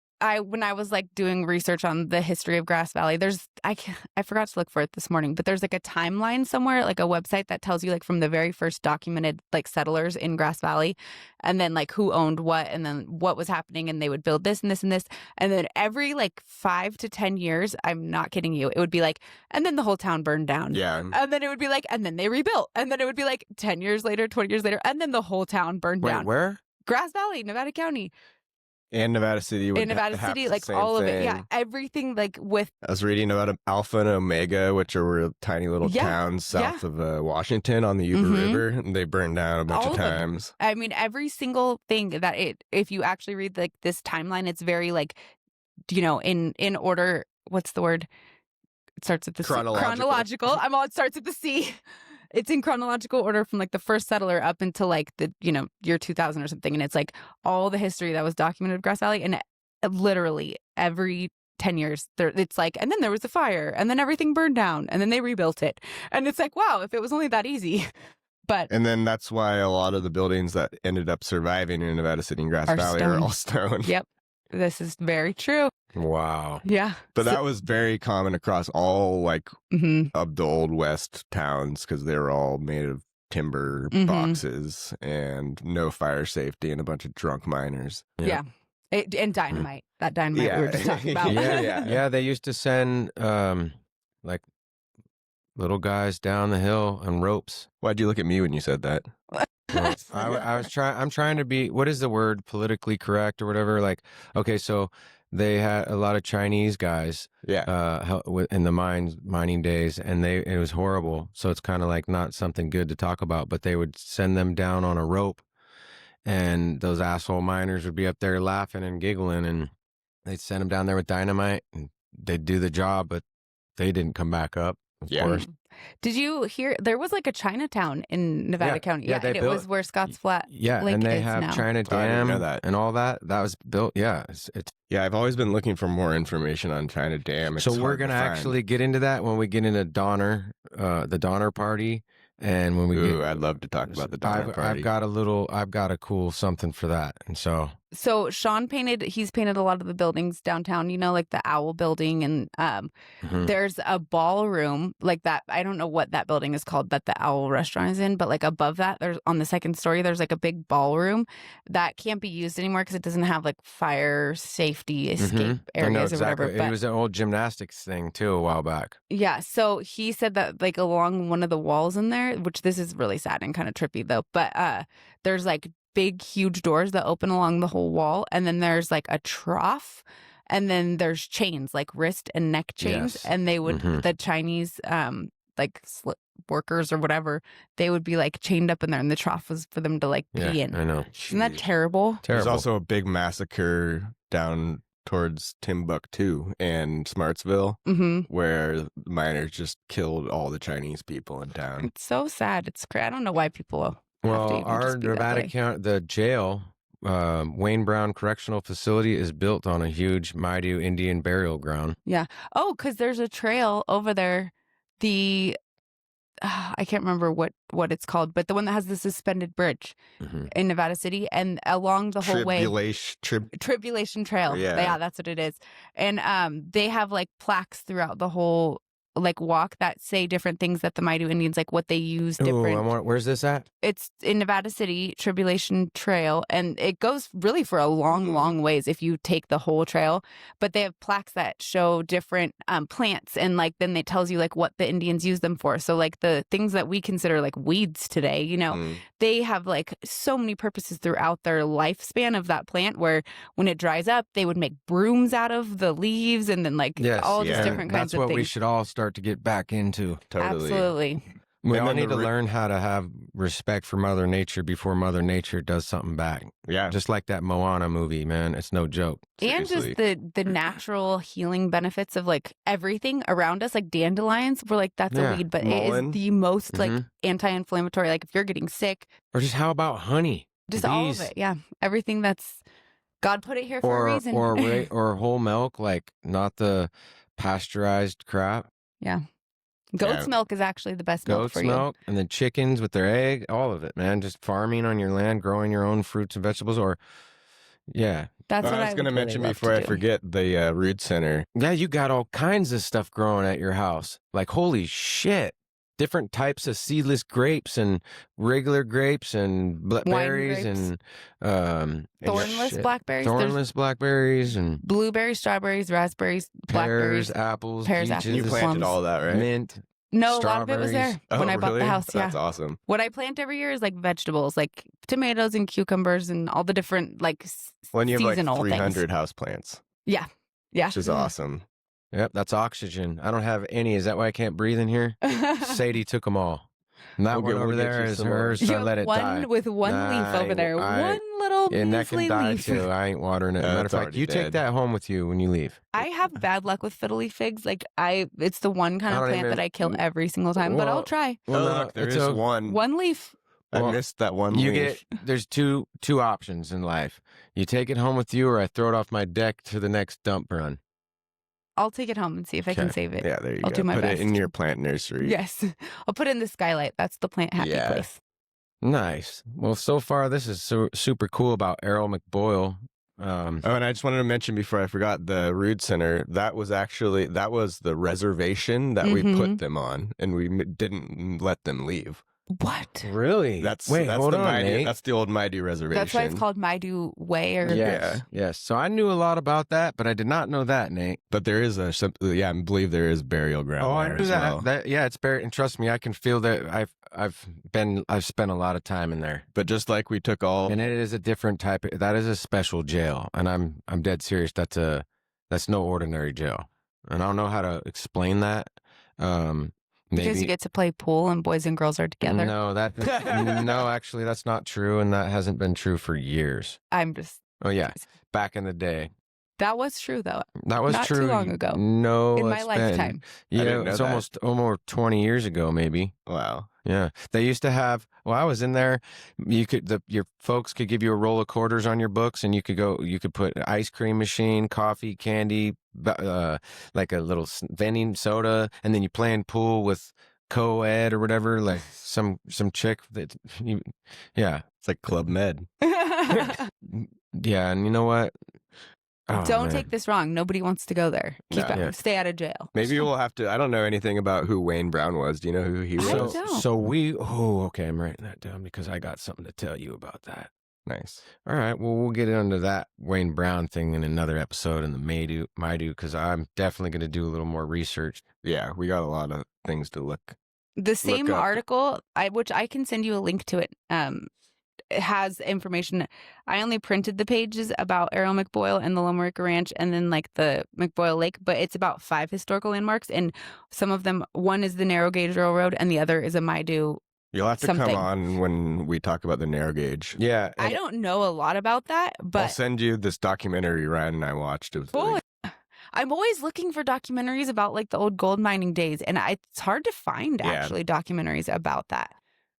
when I was like doing research on the history of Grass Valley, I forgot to look for it this morning, but there's like a timeline somewhere, like a website that tells you like from the very first documented like settlers in Grass Valley, and then like who owned what, and then what was happening, and they would build this and this and this, and then every like 5 to 10 years, I'm not kidding you, it would be like, and then the whole town burned down. Yeah. And then it would be like, and then they rebuilt, and then it would be like 10 years later, 20 years later, and then the whole town burned down. Where? Grass Valley, Nevada County. And Nevada City would In Nevada have City, the like same all of it. thing. Yeah. Everything like with. I was reading about Alpha and Omega, which are tiny little towns south of Washington on the Yuba River, and they burned down a bunch of times. I mean, every single thing that if you actually read like this timeline, it's very like, you know, in order. What's the word? It starts at the chronological. It starts at the C. It's in chronological order from like the first settler up until like the, you know, year 2000 or something. And it's like all the history that was documented of Grass Valley. And literally every 10 years, it's like, and then there was a fire and then everything burned down and then they rebuilt it. And it's like, wow, if it was only that easy. And then that's why a lot of the buildings that ended up surviving in Nevada City and Grass Valley are all stone. Yep. This is very true. Wow. Yeah. But that was very common across all like of the Old West towns because they were all made of timber boxes and no fire safety and a bunch of drunk miners. Yeah. And dynamite. That dynamite we were just talking about. Yeah. They used to send like little guys down the hill on ropes. Why'd you look at me when you said that? Well, I'm trying to be, what is the word, politically correct or whatever? Like, okay, so they had a lot of Chinese guys in the mining days, and it was horrible. So it's kind of like not something good to talk about, but they would send them down on a rope, and those asshole miners would be up there laughing and giggling, and they'd send them down there with dynamite, and they'd do the job, but they didn't come back up, of course. Did you hear there was like a Chinatown in Nevada County? Yeah, and it was where Scotts Flat Lake and they is have now. China Dam and all that. That was built. Yeah, I've always been looking for more information on China Dam. So we're gonna actually get into that when we get into Donner, the Donner Party, and when we I'd love to talk about the Donner Party. I've got a cool something for that, and so Sean he's painted a lot of the buildings downtown, you know, like the Owl Building, and there's a ballroom like that. I don't know what that building is called that the Owl Restaurant is in, but like above that, there's on the second story, there's like a big ballroom that can't be used anymore because it doesn't have like fire safety escape areas or whatever. But it was an old gymnastics thing too a while back. Yeah, so he said that like along one of the walls in there, which this is really sad and kind of trippy though, but there's like big, huge doors that open along the whole wall. And then there's like a trough. And then there's chains, like wrist and neck chains. Yes. And they would, the Chinese, workers or whatever, they would be like chained up in there. And the trough was for them to like pee in. I know. Isn't that terrible? There's also a big massacre down towards Timbuktu and Smartsville where miners just killed all the Chinese people in town. It's so sad. I don't know why people... Well, our Nevada County, the jail, Wayne Brown Correctional Facility, is built on a huge Maidu Indian burial ground. Yeah. Oh, because there's a trail over there. I can't remember what it's called, but the one that has the suspended bridge in Nevada City, and along the whole way. Tribulation Trail. Yeah, that's what it is. And they have like plaques throughout the whole like walk that say different things that the Maidu Indians, like what they use different. Where's this at? It's in Nevada City, Tribulation Trail, and it goes really for a long ways if you take the whole trail. But they have plaques that show different plants, and like then it tells you like what the Indians use them for. So like the things that we consider like weeds today, you know, they have like so many purposes throughout their lifespan of that plant, where when it dries up, they would make brooms out of the leaves, and then like all these different kinds of things. That's what we should all start to get back into. Totally. Absolutely. We all need to learn how to have respect for Mother Nature before Mother Nature does something back. Yeah. Just like that Moana movie, man. It's no joke. Seriously. And just the natural healing benefits of like everything around us, like dandelions. We're like, that's a weed, but it is the most like anti-inflammatory. Like if you're getting sick. Or just how about honey? Just all of it. Yeah. Everything that's God put it here for a reason. Or whole milk, like not the pasteurized crap. Yeah. Goat's milk is actually the best milk for you. Goat's milk, and then chickens with their egg, all of it, man. Just farming on your land, growing your own fruits and vegetables, or That's what I was I going to would really mention love before to I do. forget the Root Center. Yeah, you got all kinds of stuff growing at your house. Like, holy shit. Different types of seedless grapes and regular grapes and berries grapes. and Thornless shit. blackberries. There's Thornless blackberries and blueberries, strawberries, raspberries, pears, blackberries. apples, pears, peaches, apples, You planted plums. all that, right? mint. No, a lot of it was strawberries. there when I bought the house. That's Yeah. awesome. What I plant every year is like vegetables, like tomatoes and cucumbers and all the different like When you have like seasonal 300 houseplants, Yeah. which is awesome. Yep, that's oxygen. I don't have any. Is that why I can't breathe in here? Sadie took them all. And that one over there is hers, so I let it die. With one leaf over there. One little and that can measly die leaf. too. I ain't watering it. Matter of fact, you take that home with you when you leave. I have bad luck with fiddly figs. Like it's the one kind of plant that I kill every single time, but I'll try. Well, look, there is one leaf. I missed that one leaf. There's two options in life. You take it home with you, or I throw it off my deck to the next dump run. I'll take it home and see if I can save it. Yeah, there you I'll go. do my Put best. it in your plant nursery. Yes. I'll put it in the skylight. That's the plant happy place. Nice. Well, so far this is super cool about Errol MacBoyle. And I just wanted to mention before I forgot, the Root Center, that was the reservation that we put them on, and we didn't let them leave. What? Really? Hold on, Nate. That's the old Maidu reservation. That's why it's called Maidu Way. Yes. So I knew a lot about that, but I did not know that, Nate. But there is I believe there is burial ground. Oh, I there knew as that. well. Yeah, it's buried, and trust me, I can feel that. I've spent a lot of time in there. But just like we took all, and it is a different type. That is a special jail, and I'm dead serious. That's no ordinary jail, and I don't know how to explain that. Because you get to play pool and boys and girls are together. No, no, actually, that's not true, and that hasn't been true for years. I'm just. Oh yeah, back in the day. That was true, though. That was not true. Too long ago. No, in my lifetime. Yeah, it's almost 20 years ago, maybe. Wow. Yeah, they used to have. Well, I was in there. Your folks could give you a roll of quarters on your books, and you could put an ice cream machine, coffee, candy, like a little vending soda, and then you playing pool with co-ed or whatever, like some chick that yeah, it's like Club Med. Yeah, and you know what? Oh, don't take this wrong. Nobody wants to go there. Stay out of jail. Maybe we'll have to. I don't know anything about who Wayne Brown was. Do you know who he was? Okay, I'm writing that down because I got something to tell you about that. Nice. All right. Well, we'll get into that Wayne Brown thing in another episode in the Maidu, because I'm definitely going to do a little more research. Yeah, we got a lot of things to look. The same article, which I can send you a link to it. It has information. I only printed the pages about Errol MacBoyle and the Loma Rica Ranch and then like the MacBoyle Lake, but it's about 5 historical landmarks, and some of them, one is the narrow gauge railroad and the other is a Maidu. You'll have to come on when we talk about the narrow gauge. Yeah. I don't know a lot about that, but I'll send you this documentary Ryan and I watched. It was I'm always looking for documentaries about like the old gold mining days, and it's hard to find actually documentaries about that.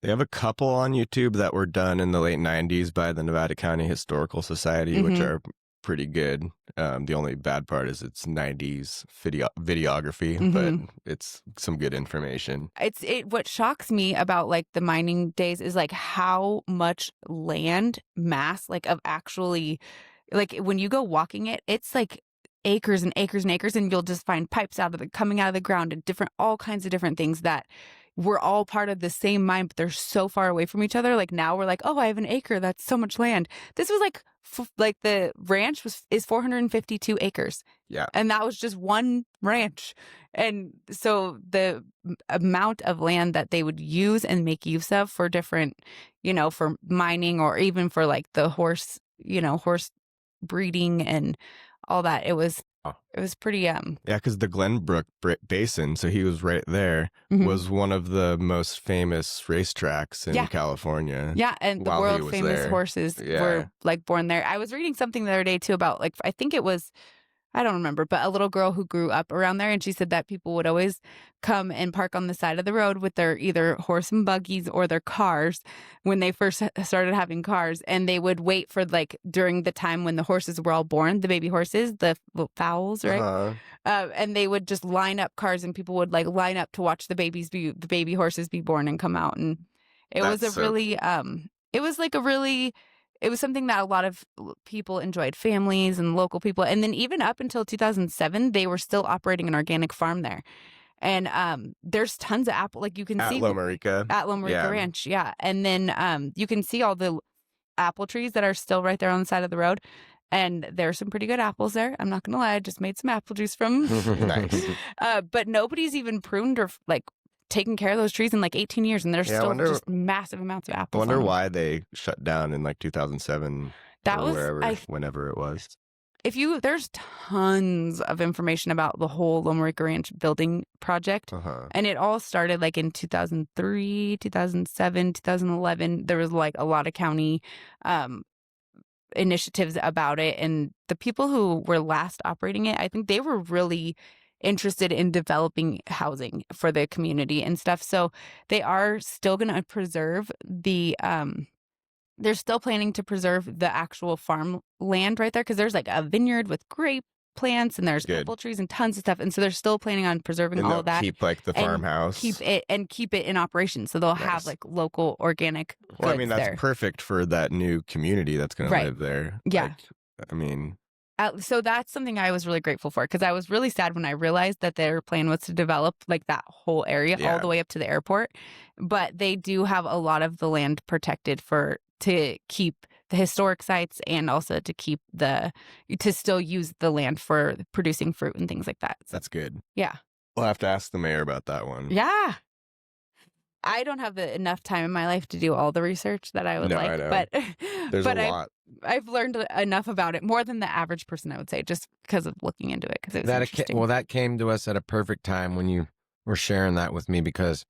They have a couple on YouTube that were done in the late 90s by the Nevada County Historical Society, which are pretty good. The only bad part is it's 90s videography, but it's some good information. What shocks me about like the mining days is like how much land mass, like of actually, like when you go walking it, it's like acres and acres and acres, and you'll just find pipes coming out of the ground and all kinds of different things that we're all part of the same mine, but they're so far away from each other. Like now we're like, oh, I have an acre. That's so much land. This was like the ranch is 452 acres. Yeah. And that was just one ranch. And so the amount of land that they would use and make use of for different, for mining or even for like the horse breeding and all that, it was pretty Yeah, because the Glenbrook Basin, so he was right there, was one of the most famous racetracks in California. Yeah, and the world famous horses were like born there. I was reading something the other day too about like, I think it was, I don't remember, but a little girl who grew up around there, and she said that people would always come and park on the side of the road with their either horse and buggies or their cars when they first started having cars, and they would wait for like during the time when the horses were all born, the baby horses, the fowls, right? And they would just line up cars, and people would like line up to watch the baby horses be born and come out, and it was like a really it was something that a lot of people enjoyed, families and local people. And then even up until 2007, they were still operating an organic farm there. And there's tons of apple, like you can At see Lomarica. at Lomarica Yeah. Ranch. Yeah. And then you can see all the apple trees that are still right there on the side of the road. And there's some pretty good apples there. I'm not going to lie. I just made some apple juice from Nice. but nobody's even pruned or like taken care of those trees in like 18 years. And there's Yeah, I still wonder- just massive amounts of I apples. wonder on them. why they shut down in like 2007 That or was, wherever, whenever it was. there's tons of information about the whole Lomarica Ranch building project. Uh-huh. And it all started like in 2003, 2007, 2011. There was like a lot of county initiatives about it. And the people who were last operating it, I think they were really interested in developing housing for the community and stuff. So they are still going to preserve they're still planning to preserve the actual farmland right there because there's like a vineyard with grape plants and there's Good. apple trees and tons of stuff. And so they're still planning on preserving And all they'll of that. keep like the and farmhouse. Keep it in operation. So they'll have Nice. like local organic goods Well, I mean, that's there. perfect for that new community that's going to Right. live there. Yeah. Like, I mean, So that's something I was really grateful for because I was really sad when I realized that their plan was to develop like that whole area all Yeah. the way up to the airport. But they do have a lot of the land protected to keep the historic sites and also to still use the land for producing fruit and things like that. So, that's good. yeah. We'll have to ask the mayor about that one. Yeah. I don't have enough time in my life to do all the research that I would No, like, I know. but There's but a lot. I've learned enough about it, more than the average person, I would say, just because of looking into it. Because it was interesting. That came to us at a perfect time when you were sharing that with me because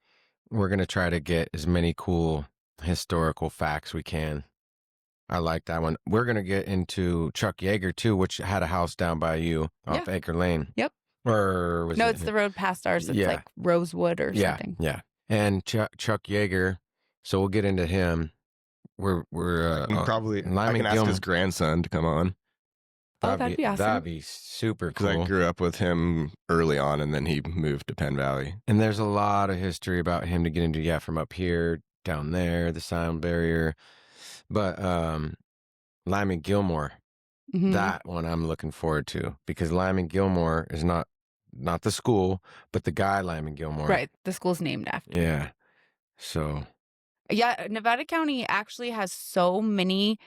we're going to try to get as many cool historical facts we can. I like that one. We're going to get into Chuck Yeager too, which had a house down by you off Acre Lane. Yep. Or was No, it? it's the road past ours. It's Yeah. like Rosewood or Yeah, something. yeah. And Chuck Yeager, so we'll get into him. We're Probably, I Lyman can ask Gilmore. his grandson to come on Oh, that'd be awesome. That'd be super because I cool. grew up with him early on, and then he moved to Penn Valley. And there's a lot of history about him to get into. Yeah, from up here, down there, the sound barrier. But Lyman Gilmore, Mhm. that one I'm looking forward to because Lyman Gilmore is not the school, but the guy Lyman Gilmore. Right. The school's named after. Yeah. So Yeah, Nevada County actually has so many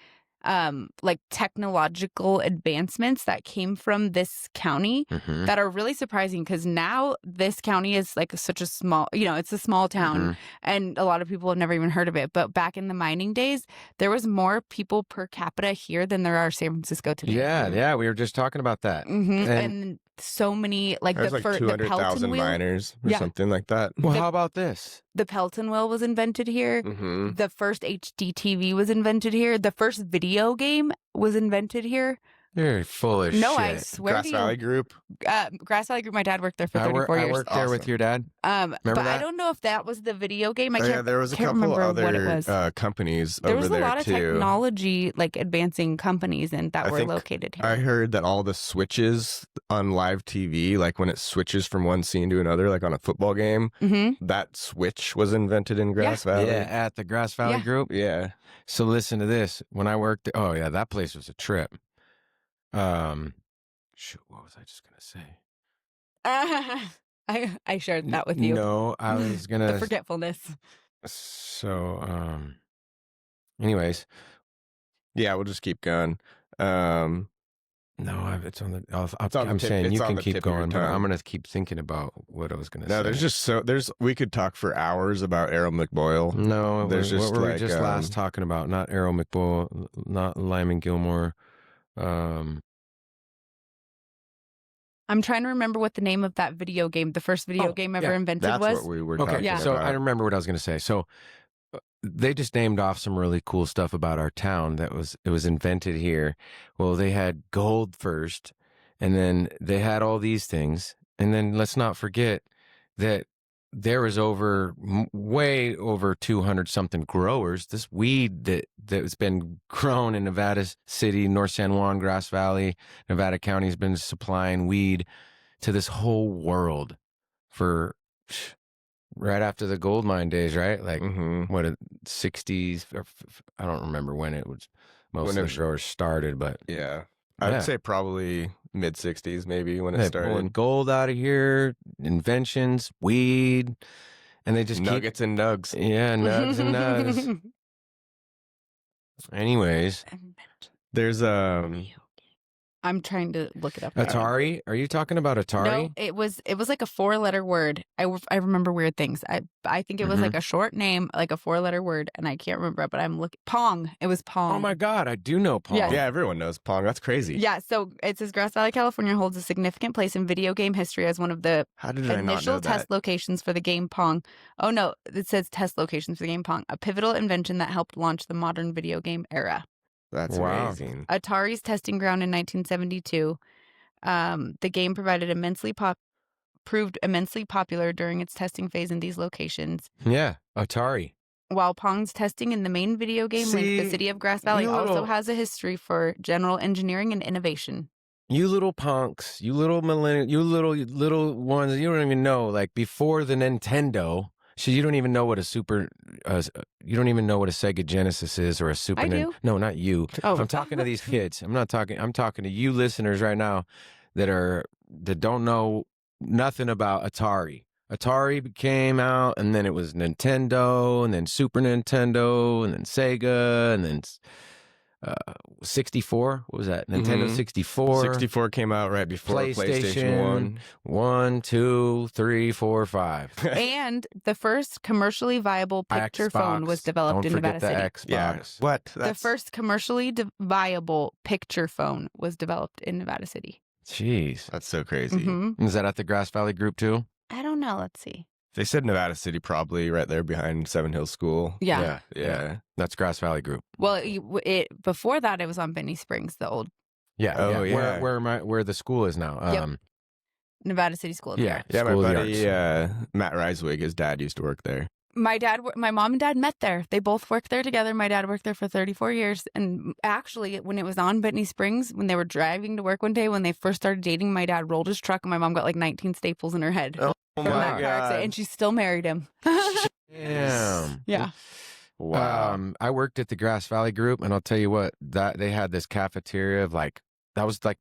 like technological advancements that came from this county mhm, that are really surprising because now this county is like such a small, it's a small town mhm. and a lot of people have never even heard of it. But back in the mining days, there was more people per capita here than there are San Francisco today. Yeah, we were just talking about that. And so many, like There's the like the 200,000 Pelton wheel. miners or Yeah. something like that. Well, The- how about this? The Pelton wheel was invented here. Mm-hmm. The first HD TV was invented here. The first video game was invented here. You're full of No, shit. I swear Grass to Valley you. Group. Grass Valley Group, my dad worked there for I 34 years. worked there with Awesome. your dad. But that? I don't know if that was the video game. I Oh, can't, yeah, there was a can't couple remember what it other was. companies There over was a there lot of too. technology, like advancing companies, and that I were think located here. I heard that all the switches on live TV, like when it switches from one scene to another, like on a football game, that switch was invented in Grass Valley. Yeah, at the Grass Valley Yeah. Group. Yeah. So listen to this. When I worked, oh yeah, that place was a trip. Shoot, what was I just gonna say? I shared that with you. No, I was The gonna. forgetfulness. So, anyways, Yeah, we'll just keep going. no, it's on the. It's on the I'm tip- saying it's you on can the keep tip of your going, but I'm tongue. gonna keep thinking about what I was gonna No, say. we could talk for hours about Errol MacBoyle. No, There's what just were we like, just last talking about? Not Errol MacBoyle, not Lyman Gilmore. I'm trying to remember what the name of that video game, the first video game ever invented That's was. what we were Okay, talking Yeah. so about. I remember what I was going to say. So they just named off some really cool stuff about our town it was invented here. Well, they had gold first, and then they had all these things, and then let's not forget that there was way over 200 something growers. This weed that's been grown in Nevada City, North San Juan, Grass Valley, Nevada County has been supplying weed to this whole world for right after the gold mine days, right? Like Mhm. what, 60s? Or I don't remember when it was, most of the growers started, but yeah. I would say probably mid-60s maybe when it they're started. pulling gold out of here, inventions, weed, and they just nuggets and nugs. Yeah, nugs and nugs. Anyways, there's I'm trying to look it up. Atari? Are you talking about Atari? No, it was like a 4-letter word. I remember weird things. I think it was like a short name, like a 4-letter word, and I can't remember it, but I'm looking. Pong. It was Pong. Oh my God, I do know Pong. Yeah, everyone knows Pong. That's crazy. Yeah, so it says Grass Valley, California holds a significant place in video game history as one of the initial test locations for the game Pong. Oh no, it says test locations for the game Pong, a pivotal invention that helped launch the modern video game era. That's amazing. Atari's testing ground in 1972. The game proved immensely popular during its testing phase in these locations. Yeah, Atari. While Pong's testing in the main video game link, the city of Grass Valley also has a history for general engineering and innovation. You little punks, you little millennial, you little ones, you don't even know, like before the Nintendo, so you don't even know what you don't even know what a Sega Genesis is or a Super Nintendo. No, not you. Oh. I'm talking to these kids. I'm talking to you listeners right now that don't know nothing about Atari. Atari came out, and then it was Nintendo, and then Super Nintendo, and then Sega, and then 64. What was that? Nintendo 64. 64 came out right before PlayStation 1. 1, 2, 3, 4, 5. And the first commercially viable picture phone was developed in Nevada City. Xbox. Yeah. What? The first commercially viable picture phone was developed in Nevada City. Jeez. That's so crazy. Mm-hmm. Is that at the Grass Valley group too? I don't know. Let's see. They said Nevada City, probably right there behind Seven Hills School. Yeah. That's Grass Valley group. Well, before that, it was on Benny Springs, the old. Yeah. Oh, yeah. Where the school is now. Yep. Nevada City School of the Arts. Yeah, my School of the buddy Matt Reiswig, his dad used to work there. My mom and dad met there. They both worked there together. My dad worked there for 34 years. And actually, when it was on Benny Springs, when they were driving to work one day, when they first started dating, my dad rolled his truck and my mom got like 19 staples in her head. Oh from my that car God. accident, and she still married him. Damn. Yeah. Wow. I worked at the Grass Valley group, and I'll tell you what, that they had this cafeteria of that was like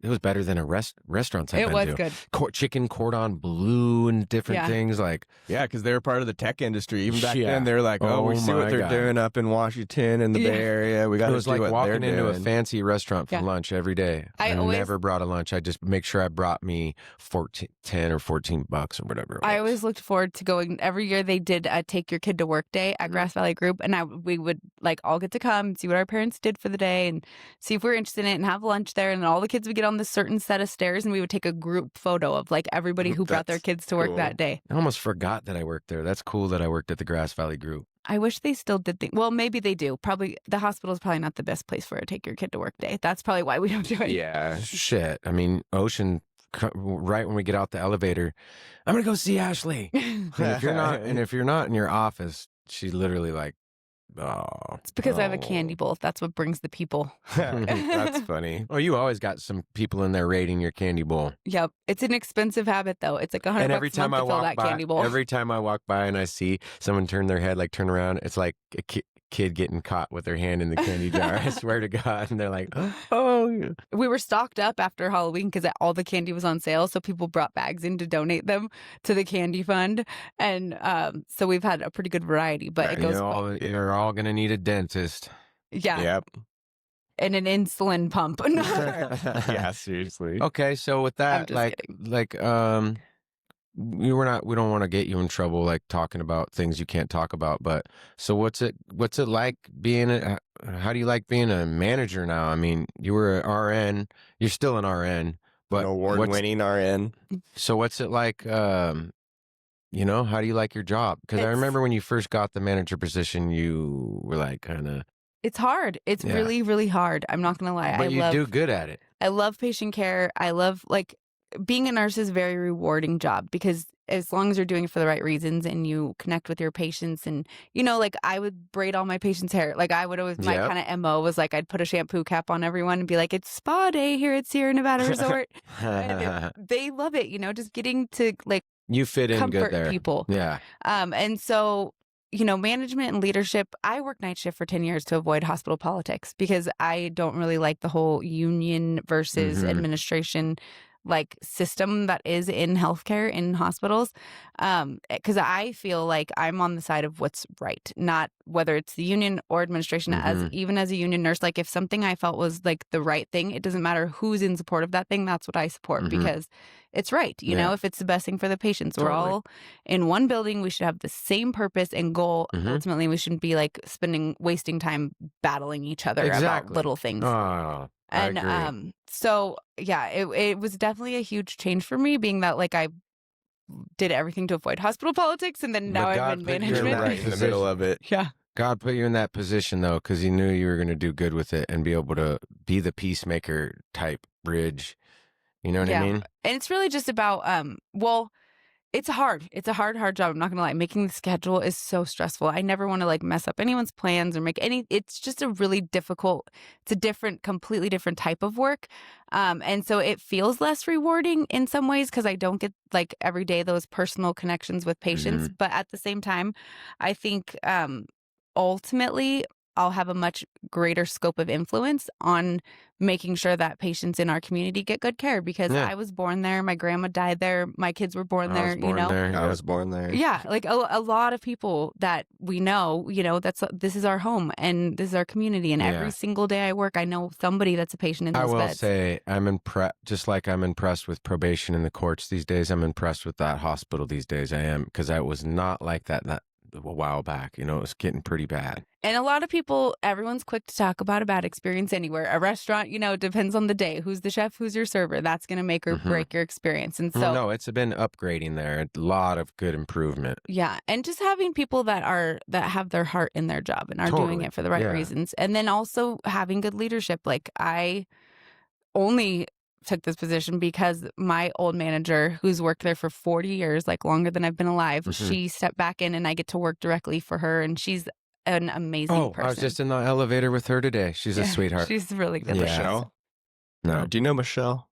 it was better than a restaurant. It was good. Chicken cordon bleu and different things like. Yeah, because they were part of the tech industry. Even back then, they were like, Oh we see what my they're God. doing up in Washington and the Bay Area. We got It to was do like what walking they're into a doing. fancy restaurant for Yeah. lunch every day. I always- never brought a lunch. I just make sure I brought me 10 or $14 or whatever it was. I always looked forward to going. Every year they did a Take Your Kid to Work Day at Grass Valley Group, and we would like all get to come and see what our parents did for the day and see if we were interested in it and have lunch there. And all the kids would get on this certain set of stairs, and we would take a group photo of like everybody who brought their That's kids to work cool. that day. I almost forgot that I worked there. That's cool that I worked at the Grass Valley group. I wish they still did things. Well, maybe they do. Probably the hospital is probably not the best place for a Take Your Kid to Work Day. That's probably why we don't do it. Yeah. Shit. I mean, Ocean, right when we get out the elevator, I'm going to go see Ashley. And if you're not in your office, she literally like, oh. It's because I have a candy bowl. That's what brings the people. That's funny. Oh, you always got some people in there raiding your candy bowl. Yep. It's an expensive habit, though. It's like $100 And every a month time I to fill walk that by, candy bowl. every time I walk by and I see someone turn their head, like turn around, it's like a kid getting caught with their hand in the candy jar. I swear to God. And they're like, oh. We were stocked up after Halloween because all the candy was on sale. So people brought bags in to donate them to the candy fund. And so we've had a pretty good variety. But it goes, You're all going to need a dentist. yeah. Yep. And an insulin pump. Yeah, seriously. Okay, so with I'm that, just we don't want to get you in trouble, like talking about things you can't talk about. But so what's it like being how do you like being a manager now? I mean, you were an RN, you're still an RN, but An award-winning RN. So what's it like? How do you like your job? Because I remember when you first got the manager position, you were like kind of. It's hard. It's really, really hard. I'm not going to lie. But you do good at it. I love patient care. I love being a nurse is a very rewarding job because as long as you're doing it for the right reasons and you connect with your patients and, I would braid all my patients' hair. Like I would always, my kind of MO was like, I'd put a shampoo cap on everyone and be like, it's spa day here at Sierra Nevada Resort. And they love it, just getting to you fit in comfort good there. people. Yeah. And so management and leadership, I worked night shift for 10 years to avoid hospital politics because I don't really like the whole union versus administration like system that is in healthcare in hospitals. Because I feel like I'm on the side of what's right, not whether it's the union or administration. Even as a union nurse, like if something I felt was like the right thing, it doesn't matter who's in support of that thing. That's what I support because it's right. You know, if it's the best thing for the patients, we're all in one building. We should have the same purpose and goal. Ultimately, we shouldn't be like wasting time battling each other about little things. And so yeah, it was definitely a huge change for me, being that like I did everything to avoid hospital politics, and then now I'm in management. Right in the middle of it. Yeah. God put you in that position though, because He knew you were going to do good with it and be able to be the peacemaker type bridge. You know what I mean? And it's really just about it's hard. It's a hard job. I'm not going to lie. Making the schedule is so stressful. I never want to like mess up anyone's plans or it's just a really difficult, it's a completely different type of work. And so it feels less rewarding in some ways because I don't get like every day those personal connections with patients. But at the same time, I think ultimately I'll have a much greater scope of influence on making sure that patients in our community get good care because I was born there. My grandma died there. My kids were born there, I was born there. Yeah. Like a lot of people that we know, this is our home and this is our community. And every single day I work, I know somebody that's a patient in those beds. I will say I'm impressed, just like I'm impressed with probation in the courts these days. I'm impressed with that hospital these days. I am, because I was not like that a while back. It was getting pretty bad. And a lot of people, everyone's quick to talk about a bad experience anywhere. A restaurant, depends on the day. Who's the chef? Who's your server? That's going to make or break your experience. And so, no, it's been upgrading there. A lot of good improvement. Yeah, and just having people that have their heart in their job and are doing it for the right reasons, and then also having good leadership. Like I only took this position because my old manager, who's worked there for 40 years, like longer than I've been alive, she stepped back in, and I get to work directly for her, and she's an amazing person. I was just in the elevator with her today. She's a sweetheart. She's really good. Yeah. Michelle? No. Do you know Michelle?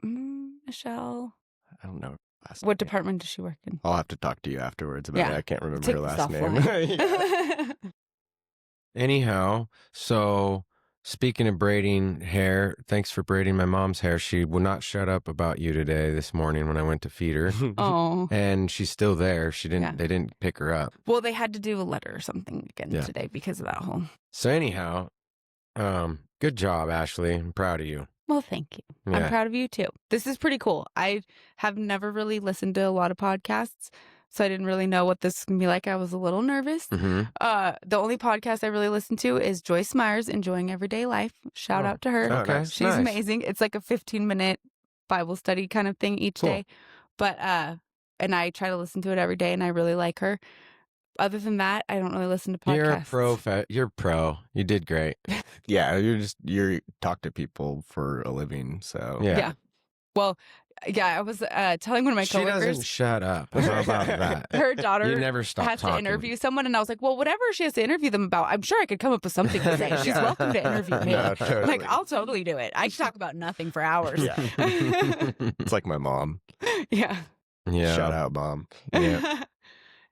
Michelle. I don't know. What department does she work in? I'll have to talk to you afterwards about it. I can't remember her last name. Anyhow, so speaking of braiding hair, thanks for braiding my mom's hair. She would not shut up about you today, this morning when I went to feed her. Oh. And she's still there. They didn't pick her up. Well, they had to do a letter or something again today because of that whole. So anyhow, good job, Ashley. I'm proud of you. Well, thank you. Yeah. I'm proud of you too. This is pretty cool. I have never really listened to a lot of podcasts, so I didn't really know what this would be like. I was a little nervous. The only podcast I really listen to is Joyce Meyer's Enjoying Everyday Life. Shout out to her. Okay, she's amazing. It's like a 15-minute Bible study kind of thing each day. But and I try to listen to it every day, and I really like her. Other than that, I don't really listen to podcasts. You're pro. You did great. Yeah, you talk to people for a living, so yeah. Well, I was telling one of my coworkers. She doesn't shut up. How about that? Her daughter you never stop has talking. to interview someone, and I was like, well, whatever she has to interview them about, I'm sure I could come up with something to say. She's welcome to interview me. No, totally. Like, I'll totally do it. I can talk about nothing for hours. Yeah. It's like my mom. Yeah. Shout out, Mom. Yeah.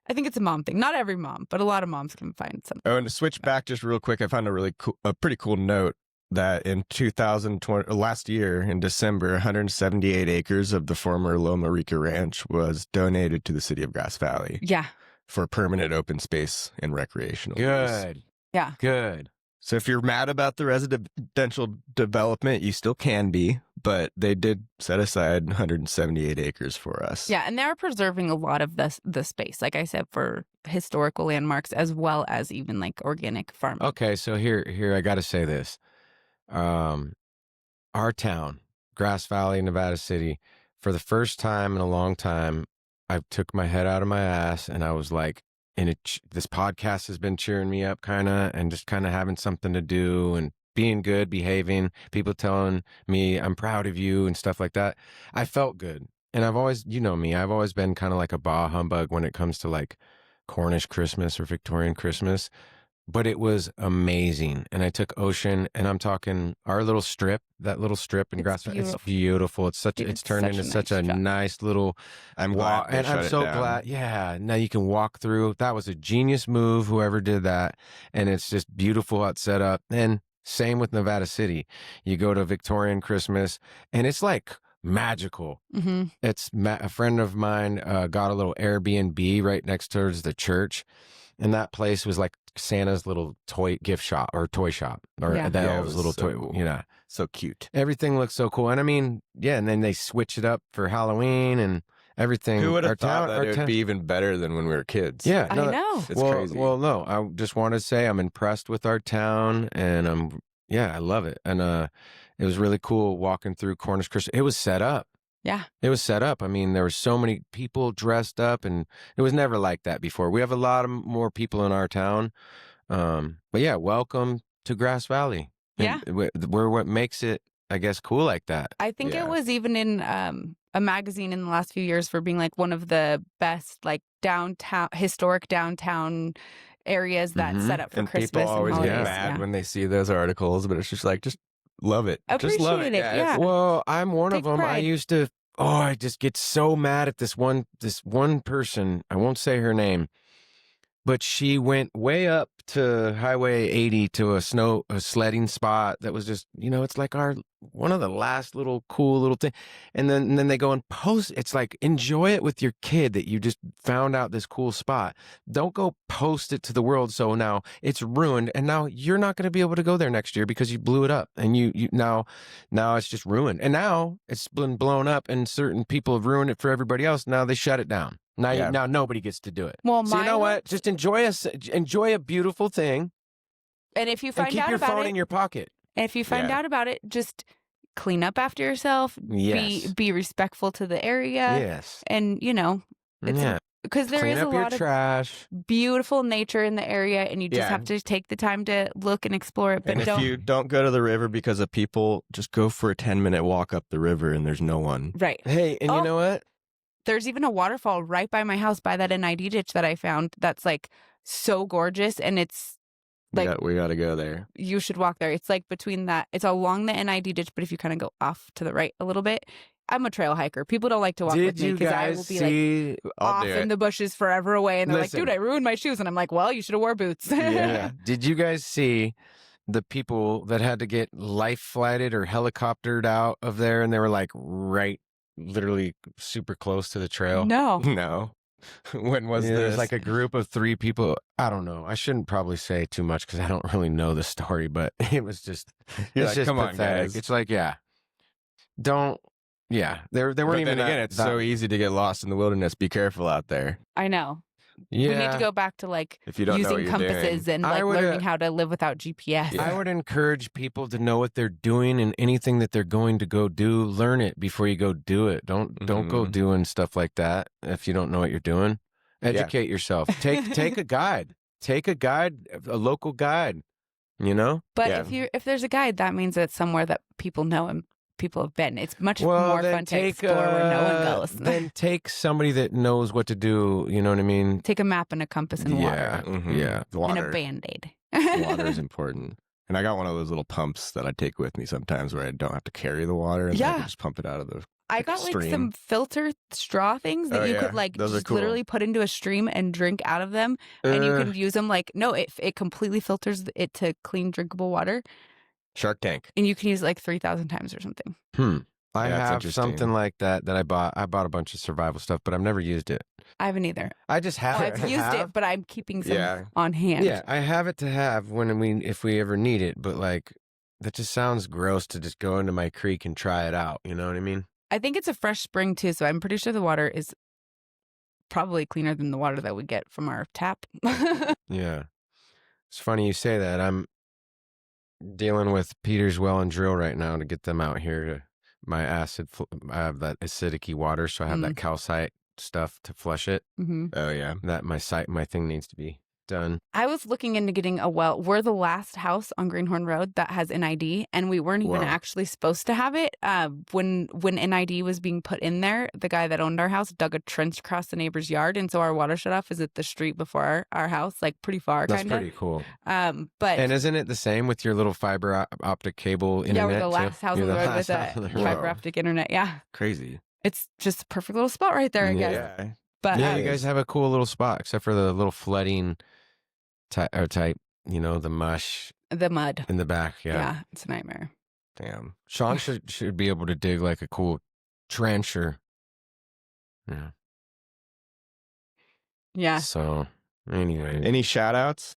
I think it's a mom thing. Not every mom, but a lot of moms can find something. Oh, and to switch back just real quick, I found a pretty cool note that in 2020, last year in December, 178 acres of the former Loma Rica Ranch was donated to the city of Grass Valley. Yeah. For permanent open space and recreational use. Good. Yeah. Good. So if you're mad about the residential development, you still can be, but they did set aside 178 acres for us. Yeah, and they're preserving a lot of the space, like I said, for historical landmarks as well as even like organic farming. Okay, so here I got to say this. Our town, Grass Valley, Nevada City, for the first time in a long time, I took my head out of my ass and I was like, this podcast has been cheering me up and just kind of having something to do and being good, behaving, people telling me I'm proud of you and stuff like that. I felt good. And I've always, me, I've always been kind of like a bah humbug when it comes to like Cornish Christmas or Victorian Christmas. but it was amazing. And I took Ocean, and I'm talking our little strip, that little strip in Grass Valley. It's beautiful. It's turned into such a nice little I'm glad they and I'm shut it so down. glad. Yeah, now you can walk through. That was a genius move, whoever did that. And it's just beautiful how it's set up. And same with Nevada City. You go to Victorian Christmas, and it's like magical. Mm-hmm. It's a friend of mine got a little Airbnb right next towards the church, and that place was like Santa's little toy gift shop or toy shop, or Yeah. the Yeah, it elves' was little so toy. cool. You know, So cute. everything looks so cool. And I mean, yeah, and then they switch it up for Halloween and everything. Who would Our have thought town- that our it would town- be even better than when we were kids? Yeah, I no, know. It's well, crazy. Well, no, I just want to say I'm impressed with our town, and I love it. And it was really cool walking through Cornish Christian. It was set up. Yeah. It was set up. I mean, there were so many people dressed up, and it was never like that before. We have a lot of more people in our town. But yeah, welcome to Grass Valley. Yeah. We're what makes it, I guess, cool like that. I think Yeah. it was even in a magazine in the last few years for being like one of the best like historic downtown areas that Mhm. set up for And Christmas people always and get holidays. mad Yeah. when they see those articles, but it's just like, just love it. Just love Appreciate it, it's- yeah. Well, I'm one of Take them. I pride. used to. Oh, I just get so mad at this one person. I won't say her name, but she went way up to Highway 80 to a sledding spot that was just, it's like one of the last little cool little thing. And then they go and post. It's like, enjoy it with your kid that you just found out this cool spot. Don't go post it to the world. So now it's ruined. And now you're not going to be able to go there next year because you blew it up. And you now it's just ruined. And now it's been blown up, and certain people have ruined it for everybody else. Now they shut it down. Yeah. Now nobody gets to do it. Well, So you know mine- what? Just enjoy a beautiful thing, And if you and find keep out your about phone it, in your pocket. and if you find Yeah. out about it, just clean up after yourself. Yes. Be respectful to the area, Yes. and it's Yeah. because there Clean is a up your lot of trash. beautiful nature in the area, and you just Yeah. have to take the time to look and explore it. But And don't if you don't go to the river because of people, just go for a 10-minute walk up the river and there's no one. right. Hey, and Oh. you know what? There's even a waterfall right by my house by that NID ditch that I found that's like so gorgeous, and it's like we got to go there. you should walk there. It's like between that, it's along the NID ditch, but if you kind of go off to the right a little bit, I'm a trail hiker. People don't like to walk Did with me you because I guys will be like see? I'll off do in it. the bushes forever away, and they're Listen. like, "Dude, I ruined my shoes," and I'm like, "Well, you should have wore boots." Yeah. Did you guys see the people that had to get life flighted or helicoptered out of there, and they were like literally super close to the trail? No. No. When was Yeah, this? there's like a group of 3 people. I don't know. I shouldn't probably say too much because I don't really know the story, but it was just, You're it's like, just come on, pathetic. guys. It's like, yeah, don't, yeah. They weren't But even then again, that- it's so easy to get lost in the wilderness. Be careful out there. I know. yeah. We need to go back to like If you don't know what using you're compasses doing. and I like would, learning how to live without GPS. Yeah. I would encourage people to know what they're doing, and anything that they're going to go do, learn it before you go do it. Don't go Mhm. doing stuff like that if you don't know what you're doing. Educate yourself. Take a guide. Take a guide, a local guide. But Yeah. if there's a guide, that means it's somewhere that people know and people have been. It's much more then fun to explore where no one goes. Then take somebody that knows what to do. You know what I mean? Take a map and a compass and Yeah, water yeah. and Water. a Band-Aid. Water is important. And I got one of those little pumps that I take with me sometimes where I don't have to carry the water and I Yeah. can just pump it out of the I got like stream. some filter straw things that Oh, you yeah. could like Those are just cool. literally put into a stream and drink out of them, and you Uh, can use them like it completely filters it to clean drinkable water, Shark Tank. and you can use it like 3,000 times or something. I Yeah, it's have interesting. something like that I bought. I bought a bunch of survival stuff, but I've never used it. I haven't either. I just have it. I've to used have. it, but I'm keeping some Yeah. on hand. Yeah, I have it to have if we ever need it. But like, that just sounds gross to just go into my creek and try it out. You know what I mean? I think it's a fresh spring too, so I'm pretty sure the water is probably cleaner than the water that we get from our tap. Yeah. It's funny you say that. I'm dealing with Peter's Well and Drill right now to get them out here to my I have that acidic water, so I have that calcite stuff to flush it. hmm Oh, yeah. That my thing needs to be done? I was looking into getting a well. We're the last house on Greenhorn Road that has NID, and we weren't even Wow. actually supposed to have it. When NID was being put in there, the guy that owned our house dug a trench across the neighbor's yard, and so our water shut off is at the street before our house, like pretty far, That's kind of. pretty cool. But And isn't it the same with your little fiber optic cable internet? yeah, we're the too? last house You're on the the road with last house on a the road. fiber optic internet. Yeah, Crazy. it's just a perfect little spot right there, I guess. Yeah. But Yeah, you guys have a cool little spot, except for the little flooding type, the mush the mud. in the back. Yeah. Yeah. It's a nightmare. Damn. Sean should be able to dig like a cool trencher. Yeah. Yeah. So anyway, Any shout outs?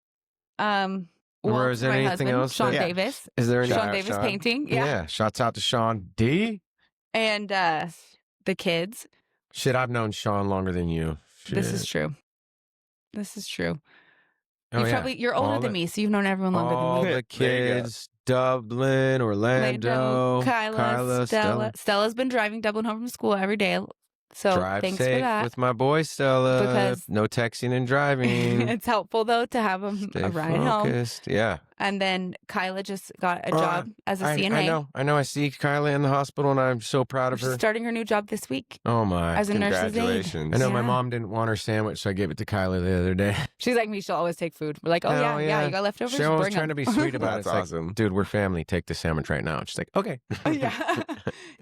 Well, Or is there my anything husband, else Sean that- Davis. is there any? Shout Sean out, Davis Sean. painting. Yeah. Shouts out to Sean D. And the kids. Shit, I've known Sean longer than you. This is Shit. true. This is true. Oh, yeah. You're older All than the- me, so you've known everyone longer All than me. the There you go. kids, Dublin, Orlando, Kyla, Stella. Stella's been driving Dublin home from school every day. So Drive thanks safe for that. with my boy Stella. Because- no texting and driving. It's helpful though to have them Stay a ride home. focused. Yeah. And then Kyla just got a job as a CNA. I know. I see Kylie in the hospital, and I'm so proud of She's her. starting her new job this week Oh my! as a nurse's aide. Congratulations. I know my Yeah. mom didn't want her sandwich, so I gave it to Kylie the other day. She's like me. She'll always take food. We're like, oh Hell yeah, yeah. you got leftovers? She always Bring trying to 'em. be sweet about it. That's It's like, awesome. dude, we're family. Take the sandwich right now. And she's like, okay. Yeah.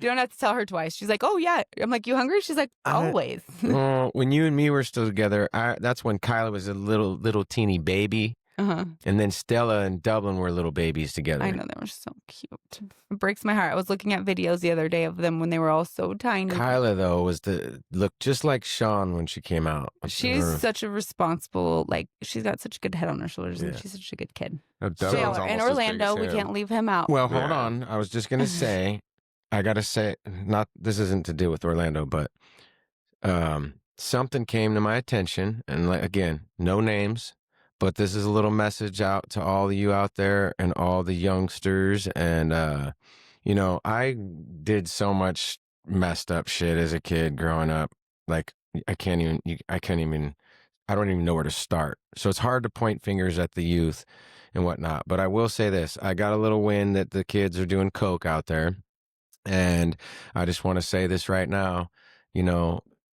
You don't have to tell her twice. She's like, oh yeah. I'm like, you hungry? She's like, always. Well, when you and me were still together, that's when Kyla was a little teeny baby, Uh-huh. and then Stella and Dublin were little babies together. I know, they were so cute. It breaks my heart. I was looking at videos the other day of them when they were all so tiny. Kyla though looked just like Sean when she came out. She's Her- such a responsible, she's got such a good head on her shoulders, and Yeah. she's such a good kid. Oh, So, Dublin's yeah, almost and as big Orlando, as we him. can't leave him out. Well, hold Yeah. on. I was just gonna say, I gotta say, this isn't to do with Orlando, but something came to my attention, and again, no names, but this is a little message out to all of you out there and all the youngsters. And I did so much messed up shit as a kid growing up. Like I don't even know where to start. So it's hard to point fingers at the youth and whatnot. But I will say this: I got a little wind that the kids are doing coke out there. And I just want to say this right now,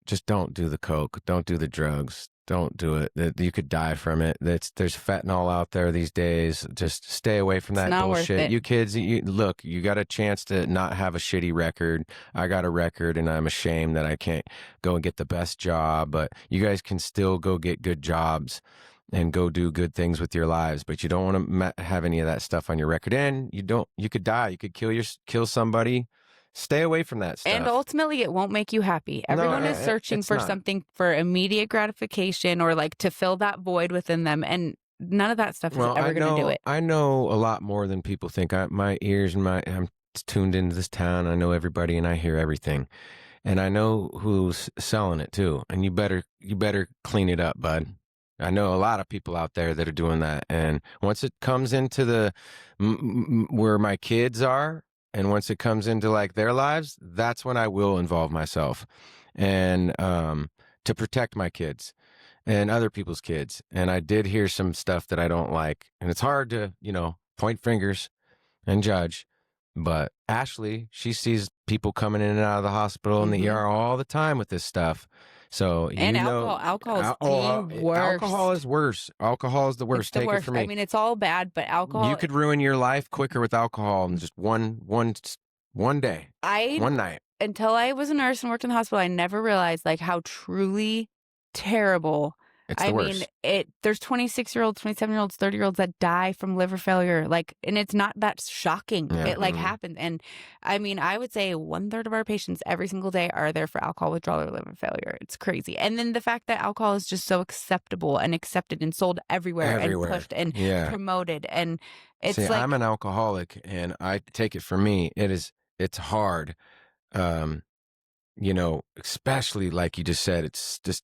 just don't do the coke, don't do the drugs, don't do it. You could die from it. There's fentanyl out there these days. Just stay away from that not worth bullshit. it. You kids, look, you got a chance to not have a shitty record. I got a record, and I'm ashamed that I can't go and get the best job, but you guys can still go get good jobs and go do good things with your lives, but you don't want to have any of that stuff on your record. And you could die. You could kill somebody. Stay away from that stuff. And ultimately, it won't make you happy. Everyone is searching it's for not. something for immediate gratification or to fill that void within them. And none of that stuff is ever going to do it. I know a lot more than people think. My ears and I'm tuned into this town. I know everybody, and I hear everything, and I know who's selling it too. And you better clean it up, bud. I know a lot of people out there that are doing that. And once it comes into where my kids are, and once it comes into their lives, that's when I will involve myself, and to protect my kids and other people's kids. And I did hear some stuff that I don't like, and it's hard to point fingers and judge. But Ashley, she sees people coming in and out of the hospital and the ER all the time with this stuff. So alcohol is the worst. Alcohol is worse. Alcohol is the worst. It's the Take worst. it from me. I mean, it's all bad, but alcohol. You could ruin your life quicker with alcohol in just one day, one night. Until I was a nurse and worked in the hospital, I never realized how truly terrible. It's the worst. There's 26-year-olds, 27-year-olds, 30-year-olds that die from liver failure. And it's not that shocking. Yeah. It happens. And I mean, I would say 1/3 of our patients every single day are there for alcohol withdrawal or liver failure. It's crazy. And then the fact that alcohol is just so acceptable and accepted and sold everywhere. And pushed and promoted. And it's I'm an alcoholic, and I take it from me. It's hard. Especially like you just said, it's just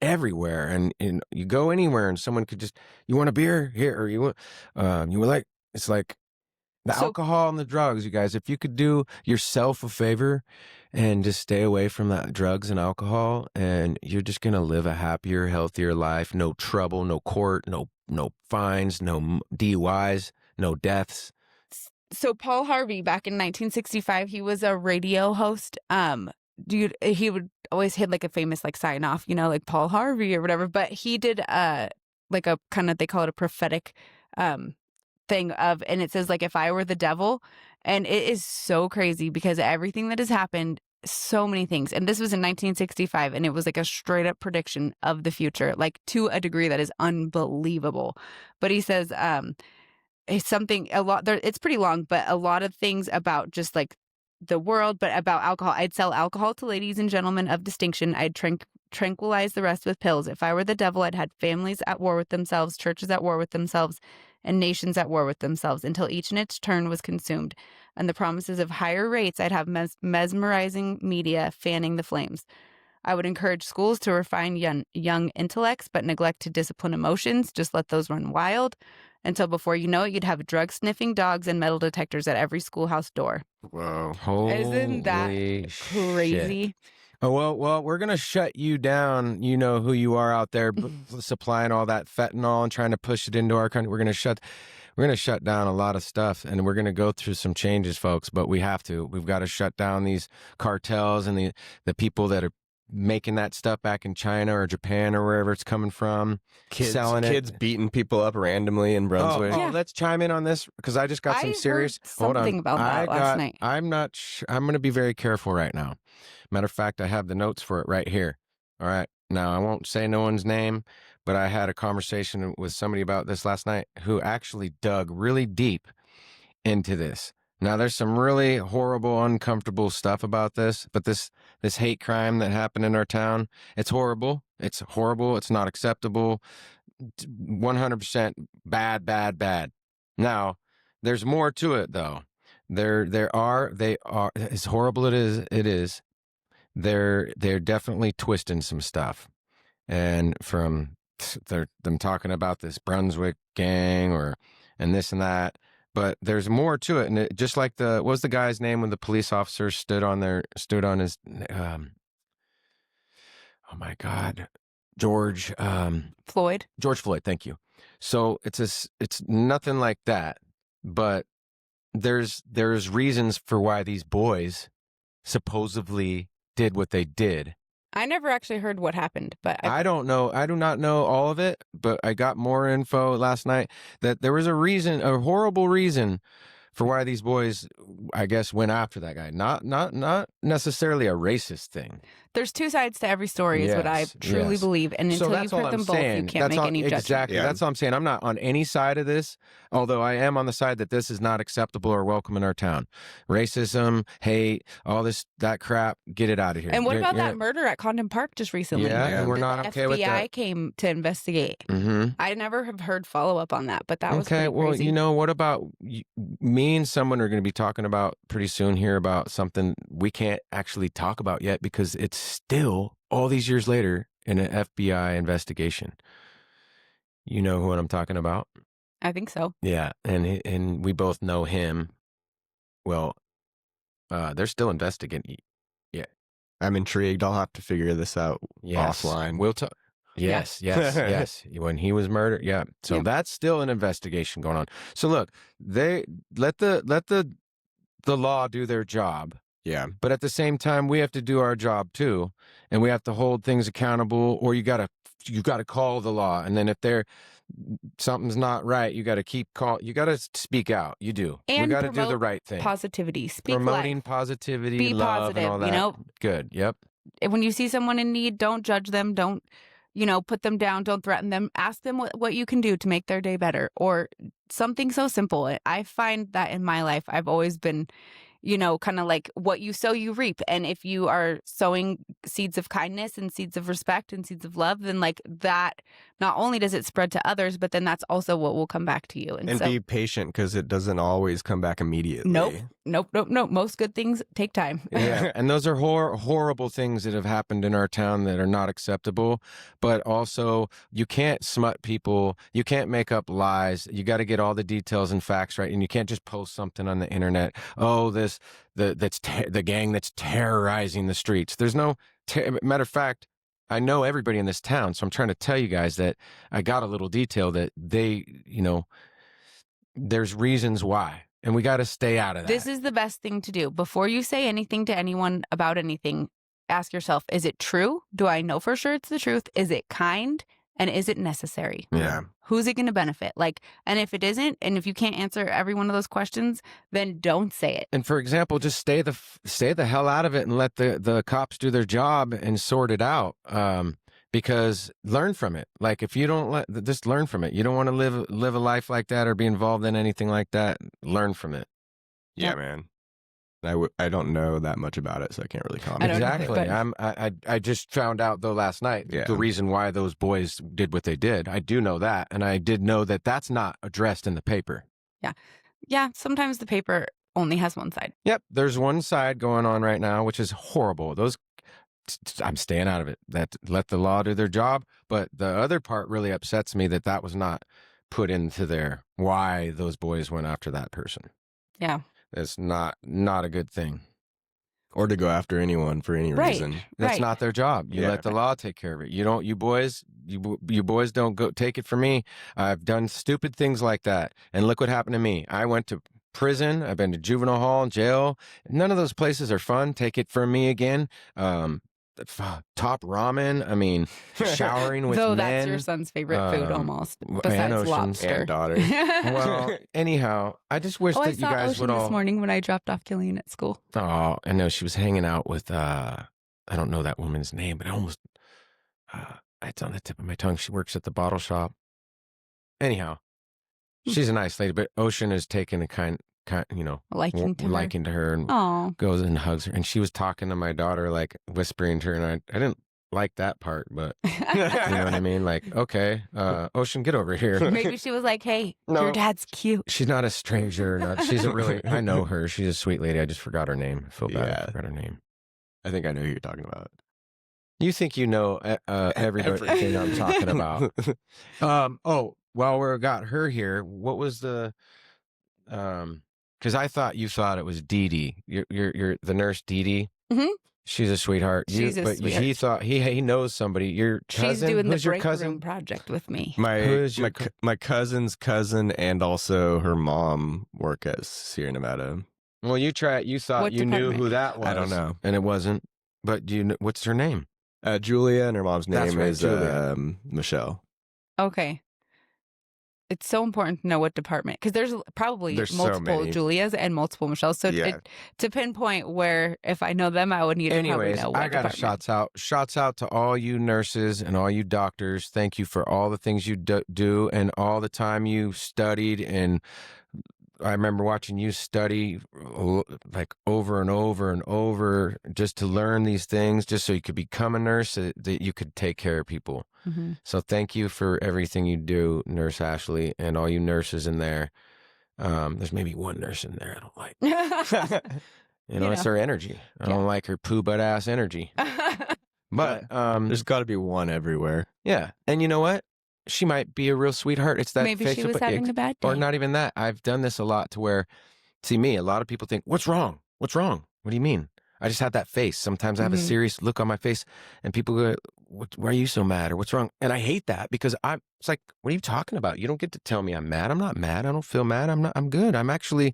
everywhere, and you go anywhere, and someone could you want a beer here, or you want, it's like The alcohol and the drugs, you guys, if you could do yourself a favor and just stay away from that drugs and alcohol, and you're just going to live a happier, healthier life. No trouble, no court, no fines, no DUIs, no deaths. So Paul Harvey, back in 1965, he was a radio host. Dude, he would always hit like a famous like sign off, you know, like Paul Harvey or whatever. But he did like a kind of, they call it a prophetic thing of, and it says like, if I were the devil, and it is so crazy because everything that has happened, so many things, and this was in 1965, and it was like a straight up prediction of the future, like to a degree that is unbelievable. But he says it's something a lot there, it's pretty long, but a lot of things about just like the world, but about alcohol. I'd sell alcohol to ladies and gentlemen of distinction. I'd tranquilize the rest with pills. If I were the devil, I'd had families at war with themselves, churches at war with themselves, and nations at war with themselves until each in its turn was consumed. And the promises of higher rates, I'd have mesmerizing media fanning the flames. I would encourage schools to refine young intellects, but neglect to discipline emotions. Just let those run wild. Until before you know it, you'd have drug-sniffing dogs and metal detectors at every schoolhouse door. Whoa. Isn't that crazy? Shit. Oh, well, we're going to shut you down. You know who you are out there supplying all that fentanyl and trying to push it into our country. We're going to shut down a lot of stuff, and we're going to go through some changes, folks, but we have to. We've got to shut down these cartels and the people that are making that stuff back in China or Japan or wherever it's coming from. Kids beating people up randomly in Brunswick. Yeah. Let's chime in on this because I just got some serious. Hold on. About that last night. I'm going to be very careful right now. Matter of fact, I have the notes for it right here. All right. Now, I won't say no one's name, but I had a conversation with somebody about this last night who actually dug really deep into this. Now, there's some really horrible, uncomfortable stuff about this, but this hate crime that happened in our town, it's horrible. It's horrible. It's not acceptable. 100% bad, bad, bad. Now, there's more to it, though. They are, as horrible it is, they're definitely twisting some stuff. And from them talking about this Brunswick gang and this and that, but there's more to it. And it, just like what was the guy's name when the police officer stood on his, oh my God, George Floyd. Thank you. So it's nothing like that, but there's reasons for why these boys supposedly did what they did. I never actually heard what happened, but I don't know. I do not know all of it, but I got more info last night that there was a horrible reason for why these boys, I guess, went after that guy. Not necessarily a racist thing. There's two sides to every story, is what I truly believe. And until you've heard them both, you can't make any judgment. Exactly. Yeah. That's all I'm saying. I'm not on any side of this, although I am on the side that this is not acceptable or welcome in our town. Racism, hate, all that crap, get it out of here. And what about that murder at Condon Park just recently? Yeah, and we're not okay with that. FBI came to investigate. Mm-hmm. I never have heard follow-up on that, but that was pretty well, crazy. You know, what about me and someone are going to be talking about pretty soon here about something we can't actually talk about yet because it's still all these years later in an FBI investigation. You know what I'm talking about? I think so. Yeah, and we both know him. Well, they're still investigating. Yeah, I'm intrigued. I'll have to figure this out offline. We'll talk. Yes. When he was murdered, yeah. So that's still an investigation going on. So look, they let the law do their job. Yeah. But at the same time, we have to do our job too, and we have to hold things accountable. Or you got to call the law, and then if something's not right, you got to you got to speak out. You do. And we got to do the right thing. Positivity. Speak Promoting life. positivity, be love, positive, and all that. You know? Good. Yep. When you see someone in need, don't judge them. Don't, put them down. Don't threaten them. Ask them what you can do to make their day better, or something so simple. I find that in my life, I've always been kind of like what you sow, you reap. And if you are sowing seeds of kindness and seeds of respect and seeds of love, then like that, not only does it spread to others, but then that's also what will come back to you. And so, be patient, because it doesn't always come back immediately. Nope. Most good things take time. Yeah, and those are horrible things that have happened in our town that are not acceptable. But also, you can't smut people. You can't make up lies. You got to get all the details and facts right, and you can't just post something on the internet. Oh, the gang that's terrorizing the streets. There's no matter of fact. I know everybody in this town, so I'm trying to tell you guys that I got a little detail that they, there's reasons why. And we got to stay out of that. This is the best thing to do. Before you say anything to anyone about anything, ask yourself, is it true? Do I know for sure it's the truth? Is it kind? And is it necessary? Yeah. Who's it going to benefit? And if it isn't, and if you can't answer every one of those questions, then don't say it. And for example, just stay the hell out of it and let the cops do their job and sort it out. Because learn from it. Like if you don't just learn from it. You don't want to live a life like that or be involved in anything like that. Learn from it. Yeah, man. I don't know that much about it, so I can't really comment. Exactly. I just found out though last night the reason why those boys did what they did. I do know that, and I did know that that's not addressed in the paper. Yeah. Sometimes the paper only has one side. Yep, there's one side going on right now, which is horrible. I'm staying out of it. Let the law do their job, but the other part really upsets me that was not put into why those boys went after that person. Yeah. It's not a good thing. Or to go after anyone for any reason. That's not their job. You let the law take care of it. You boys don't go take it from me. I've done stupid things like that. And look what happened to me. I went to prison. I've been to juvenile hall and jail. None of those places are fun. Take it from me again. Top ramen. I mean, showering with Though men. That's your son's favorite food almost, besides lobster. And daughter. Well, anyhow, I just wish that you guys Ocean would all. This morning when I dropped off Killian at school. Oh, I know she was hanging out with. I don't know that woman's name, but I almost. It's on the tip of my tongue. She works at the bottle shop. Anyhow, she's a nice lady, but Ocean is taking a kind liking to her and goes and hugs her. And she was talking to my daughter, like whispering to her, and I didn't like that part, but you know what I mean? Like, okay, Ocean, get over here. Maybe she was like, hey, your dad's cute. She's not a stranger. She's I know her. She's a sweet lady. I just forgot her name. I feel bad. I forgot her name. I think I know who you're talking about. You think you know everything I'm talking about. While we got her here, what was the because I thought you thought it was Dee Dee. You're the nurse Dee Dee. Mm-hmm. She's a sweetheart. Sweetheart. He thought he knows somebody. Your cousin. She's doing Who's the your cousin? room project with me. My cousin's cousin and also her mom work at Sierra Nevada. Well, you thought What you knew department? who that was. I don't know, and it wasn't. But do you know what's her name? Julia, and her mom's That's name right, is Julia. Michelle. Okay. It's so important to know what department, because there's probably There's so multiple many. Julias and multiple Michelles. So to pinpoint where, if I know them, I would need to probably know what I got department. shouts out to all you nurses and all you doctors. Thank you for all the things you do and all the time you studied. And I remember watching you study like over and over and over just to learn these things, just so you could become a nurse, that you could take care of people. Mm-hmm. So thank you for everything you do, Nurse Ashley, and all you nurses in there. There's maybe one nurse in there I don't like. It's her energy. I don't like her poo butt ass energy. But there's got to be one everywhere. Yeah, and you know what? She might be a real sweetheart. It's that Maybe she was having a bad day. Or not even that. I've done this a lot to where, see me, a lot of people think, what's wrong? What's wrong? What do you mean? I just have that face. Sometimes I have a serious look on my face and people go, why are you so mad? Or what's wrong? And I hate that because it's like, what are you talking about? You don't get to tell me I'm mad. I'm not mad. I don't feel mad. I'm good. I'm actually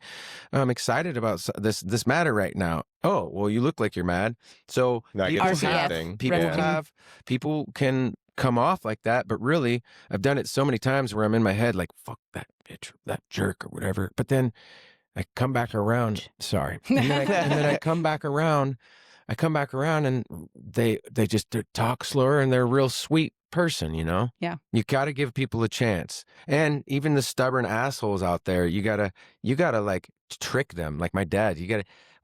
excited about this matter right now. Oh, well, you look like you're mad. So people can come off like that, but really I've done it so many times where I'm in my head like, fuck that bitch, that jerk or whatever. But then I come back around. Sorry. And then I come back around. And they just talk slower and they're a real sweet person, you know? Yeah. You got to give people a chance. And even the stubborn assholes out there, you gotta like trick them. Like my dad,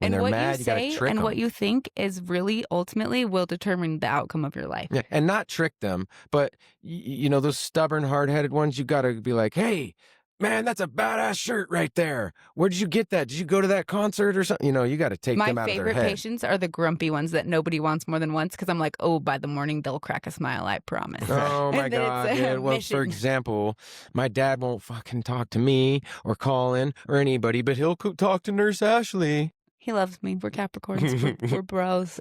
When And they're what mad, you you got to say trick and them. what you think is really ultimately will determine the outcome of your life. Yeah, and not trick them, but those stubborn, hard-headed ones, you got to be like, "Hey, man, that's a badass shirt right there. Where did you get that? Did you go to that concert or something?" You got to take My them out of their favorite head. patients are the grumpy ones that nobody wants more than once because I'm like, oh, by the morning they'll crack a smile, I promise. Oh my And then God, it's a dude. Well, for mission. example, my dad won't fucking talk to me or call in or anybody, but he'll talk to Nurse Ashley. He loves me. We're Capricorns. We're bros.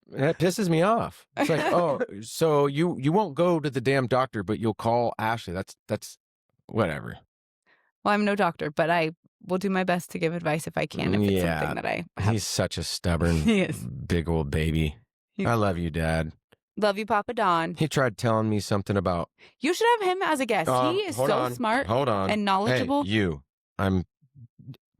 That pisses me off. It's like, oh, so you won't go to the damn doctor, but you'll call Ashley. That's whatever. Well, I'm no doctor, but I will do my best to give advice if I can, if it's something that I have. He's such a stubborn, He is. big old baby. I love you, Dad. Love you, Papa Don. He tried telling me something about. You should have him as a guest. He is so smart and knowledgeable. Hey, I'm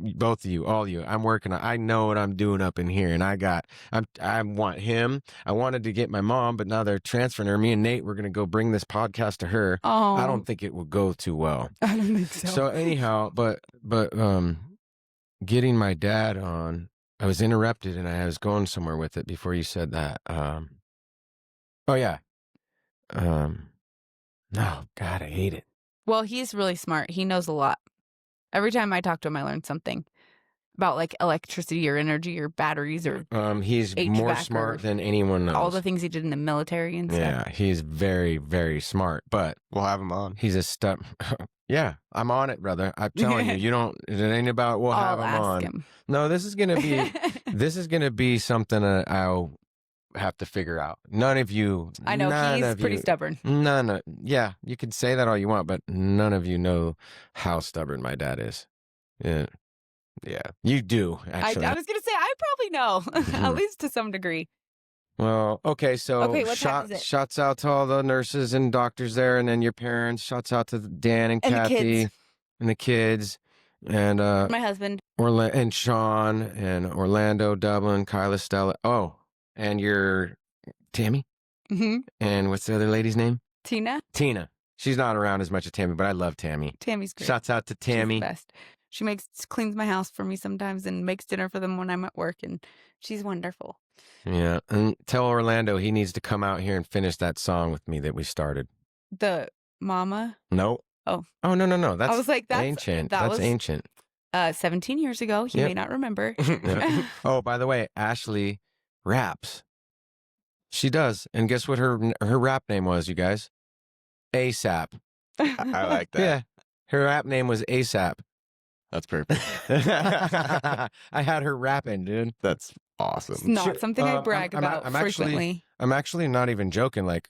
both of you, all of you. I'm working on. I know what I'm doing up in here, and I want him. I wanted to get my mom, but now they're transferring her. Me and Nate, we're gonna go bring this podcast to her. Oh, I don't think it will go too well. I don't think so. So anyhow, but getting my dad on, I was interrupted, and I was going somewhere with it before you said that. Oh yeah. No, God, I hate it. Well, he's really smart. He knows a lot. Every time I talk to him, I learn something about like electricity or energy or batteries or he's HVAC more or smart than anyone else. all the things he did in the military and stuff. Yeah, he's very, very smart, but We'll have him on. he's a step. Yeah, I'm on it, brother. I'm telling you, it ain't about we'll have I'll him ask on. him. No, this is gonna be something that I'll have to figure out. None of you. I know he's pretty stubborn. None. Yeah, you can say that all you want, but none of you know how stubborn my dad is. Yeah, you do actually. I was gonna say I probably know, at least to some degree. Well, okay, so what time is it? shouts out to all the nurses and doctors there, and then your parents. Shouts out to Dan and And the Kathy kids. and the kids, and My husband. and Sean and Orlando, Dublin, Kyla, Stella. Oh, and your Tammy. Mm-hmm. And what's the other lady's name? Tina. She's not around as much as Tammy, but I love Tammy. Tammy's great. Shouts out to Tammy. She's the best. She cleans my house for me sometimes and makes dinner for them when I'm at work, and she's wonderful. Yeah, and tell Orlando he needs to come out here and finish that song with me that we started. The mama. No. Oh. Oh no. That's I was like, that's ancient. That That's was ancient. 17 years ago. He Yep. may not remember. Yeah. Oh, by the way, Ashley raps. She does, and guess what her rap name was, you guys? ASAP. I like that. Yeah, her rap name was ASAP. That's perfect. I had her rapping, dude. That's It's awesome. not something I brag about frequently. I'm actually not even joking. Like,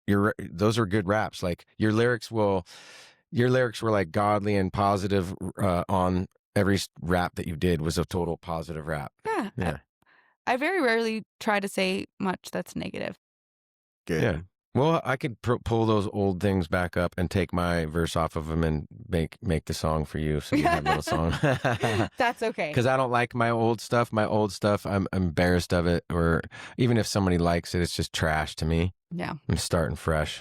those are good raps. Like your lyrics were like godly and positive. On every rap that you did was a total positive rap. Yeah. I very rarely try to say much that's negative. Good. Yeah. Well, I could pull those old things back up and take my verse off of them and make the song for you, so you have a little song. That's okay. Because I don't like my old stuff. I'm embarrassed of it, or even if somebody likes it, it's just trash to me. Yeah. I'm starting fresh.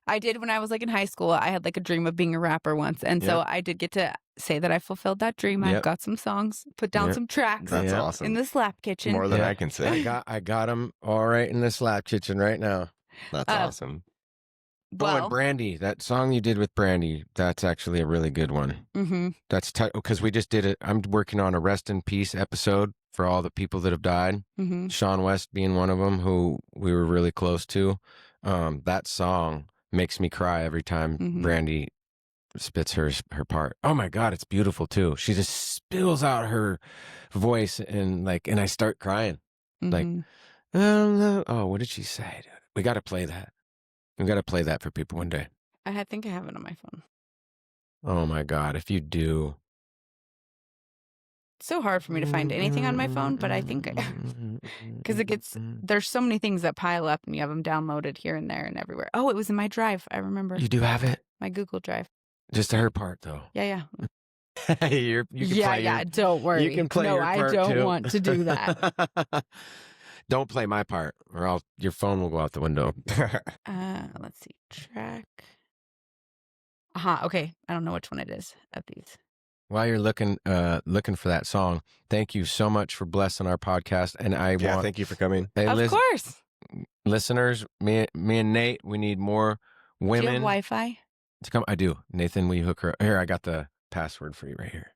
I did when I was like in high school. I had like a dream of being a rapper once, and so I did get to say that I fulfilled that dream. I've got some songs, put down some tracks. That's awesome. In the slap kitchen. More than I can say. I got them all right in the slap kitchen right now. That's awesome. Well, and Brandy, that song you did with Brandy, that's actually a really good one. Mm-hmm. That's because we just did it. I'm working on a rest in peace episode for all the people that have died. Mm-hmm. Sean West being one of them, who we were really close to. That song makes me cry every time Brandy spits her part. Oh my God, it's beautiful too. She just spills out her voice and I start crying. Like, oh, what did she say? Dude? We got to play that. We got to play that for people one day. I think I have it on my phone. Oh my God, if you do. It's so hard for me to find anything on my phone, but I think because there's so many things that pile up and you have them downloaded here and there and everywhere. Oh, it was in my drive. I remember. You do have it? My Google Drive. Just her part though. Yeah. You can play don't worry. You can play your part I don't too. want to do that. Don't play my part or your phone will go out the window. Let's see. Track. Okay. I don't know which one it is of these. while you're looking for that song, thank you so much for blessing our podcast. And thank you for coming. Hey, Of course. listeners, me and Nate, we need more Do you women have Wi-Fi? to come. I do. Nathan, will you hook her up? Here, I got the password for you right here.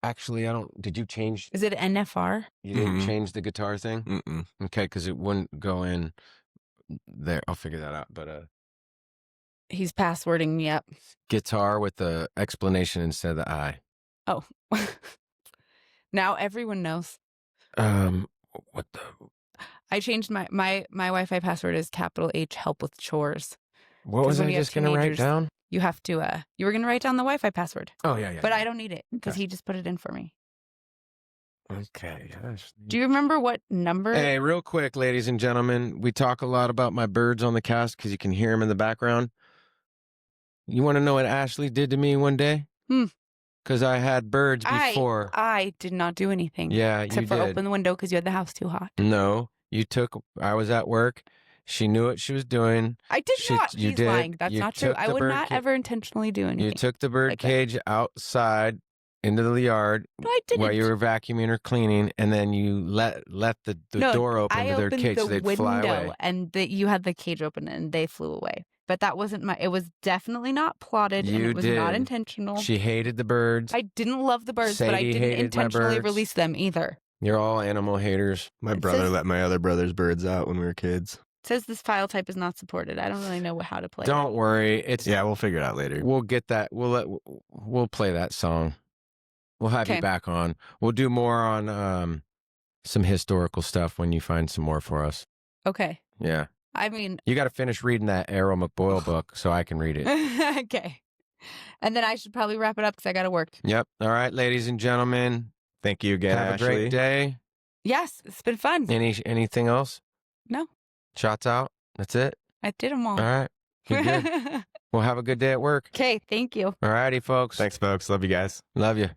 Actually, I don't. Did you change? Is it NFR? You didn't change the guitar thing? Mm-mm. Okay, because it wouldn't go in there. I'll figure that out. But He's passwording me up. guitar with the explanation instead of the I. Oh. Now everyone knows. What the? I changed my Wi-Fi password is capital H help with chores. What was when I you have just gonna write teenagers- down? You have to you were going to write down the Wi-Fi password. Oh yeah. But I don't need it because Okay. he just put it in for me. Okay. Do you remember what number? Hey, real quick, ladies and gentlemen, we talk a lot about my birds on the cast because you can hear them in the background. You want to know what Ashley did to me one day? Because I had birds before. I did not do anything. Yeah, Except you for did. open the window because you had the house too hot. No, you took. I was at work. She knew what she was doing. I did not. You He's did. lying. That's You not true. took I the would bird not ca- ever intentionally do anything. You took the bird like that. cage outside into the yard No, I didn't. while you were vacuuming or cleaning, and then you let the No, door open I to their opened cage the so they'd window fly away. and you had the cage open and they flew away. But that wasn't it was definitely not plotted and You it was not did. intentional. She hated the birds. I didn't love the birds, but I Sadie didn't hated my intentionally birds. release them either. You're all animal haters. My It brother says- let my other brother's birds out when we were kids. It says this file type is not supported. I don't really know how to play. Don't worry. It's Yeah, we'll figure it out later. We'll get that. We'll play that song. We'll have you Okay. back on. We'll do more on some historical stuff when you find some more for us. Okay. Yeah. I mean, You got to finish reading that Errol MacBoyle book so I can read it. okay. And then I should probably wrap it up because I got to work. Yep. All right, ladies and gentlemen. Thank you again, Have Ashley. a great day. Yes, it's been fun. Anything else? No. Shots out. That's it. I did them all. All right. You're good. Well, have a good day at work. Okay, thank you. All righty, folks. Thanks, folks. Love you guys. Love you.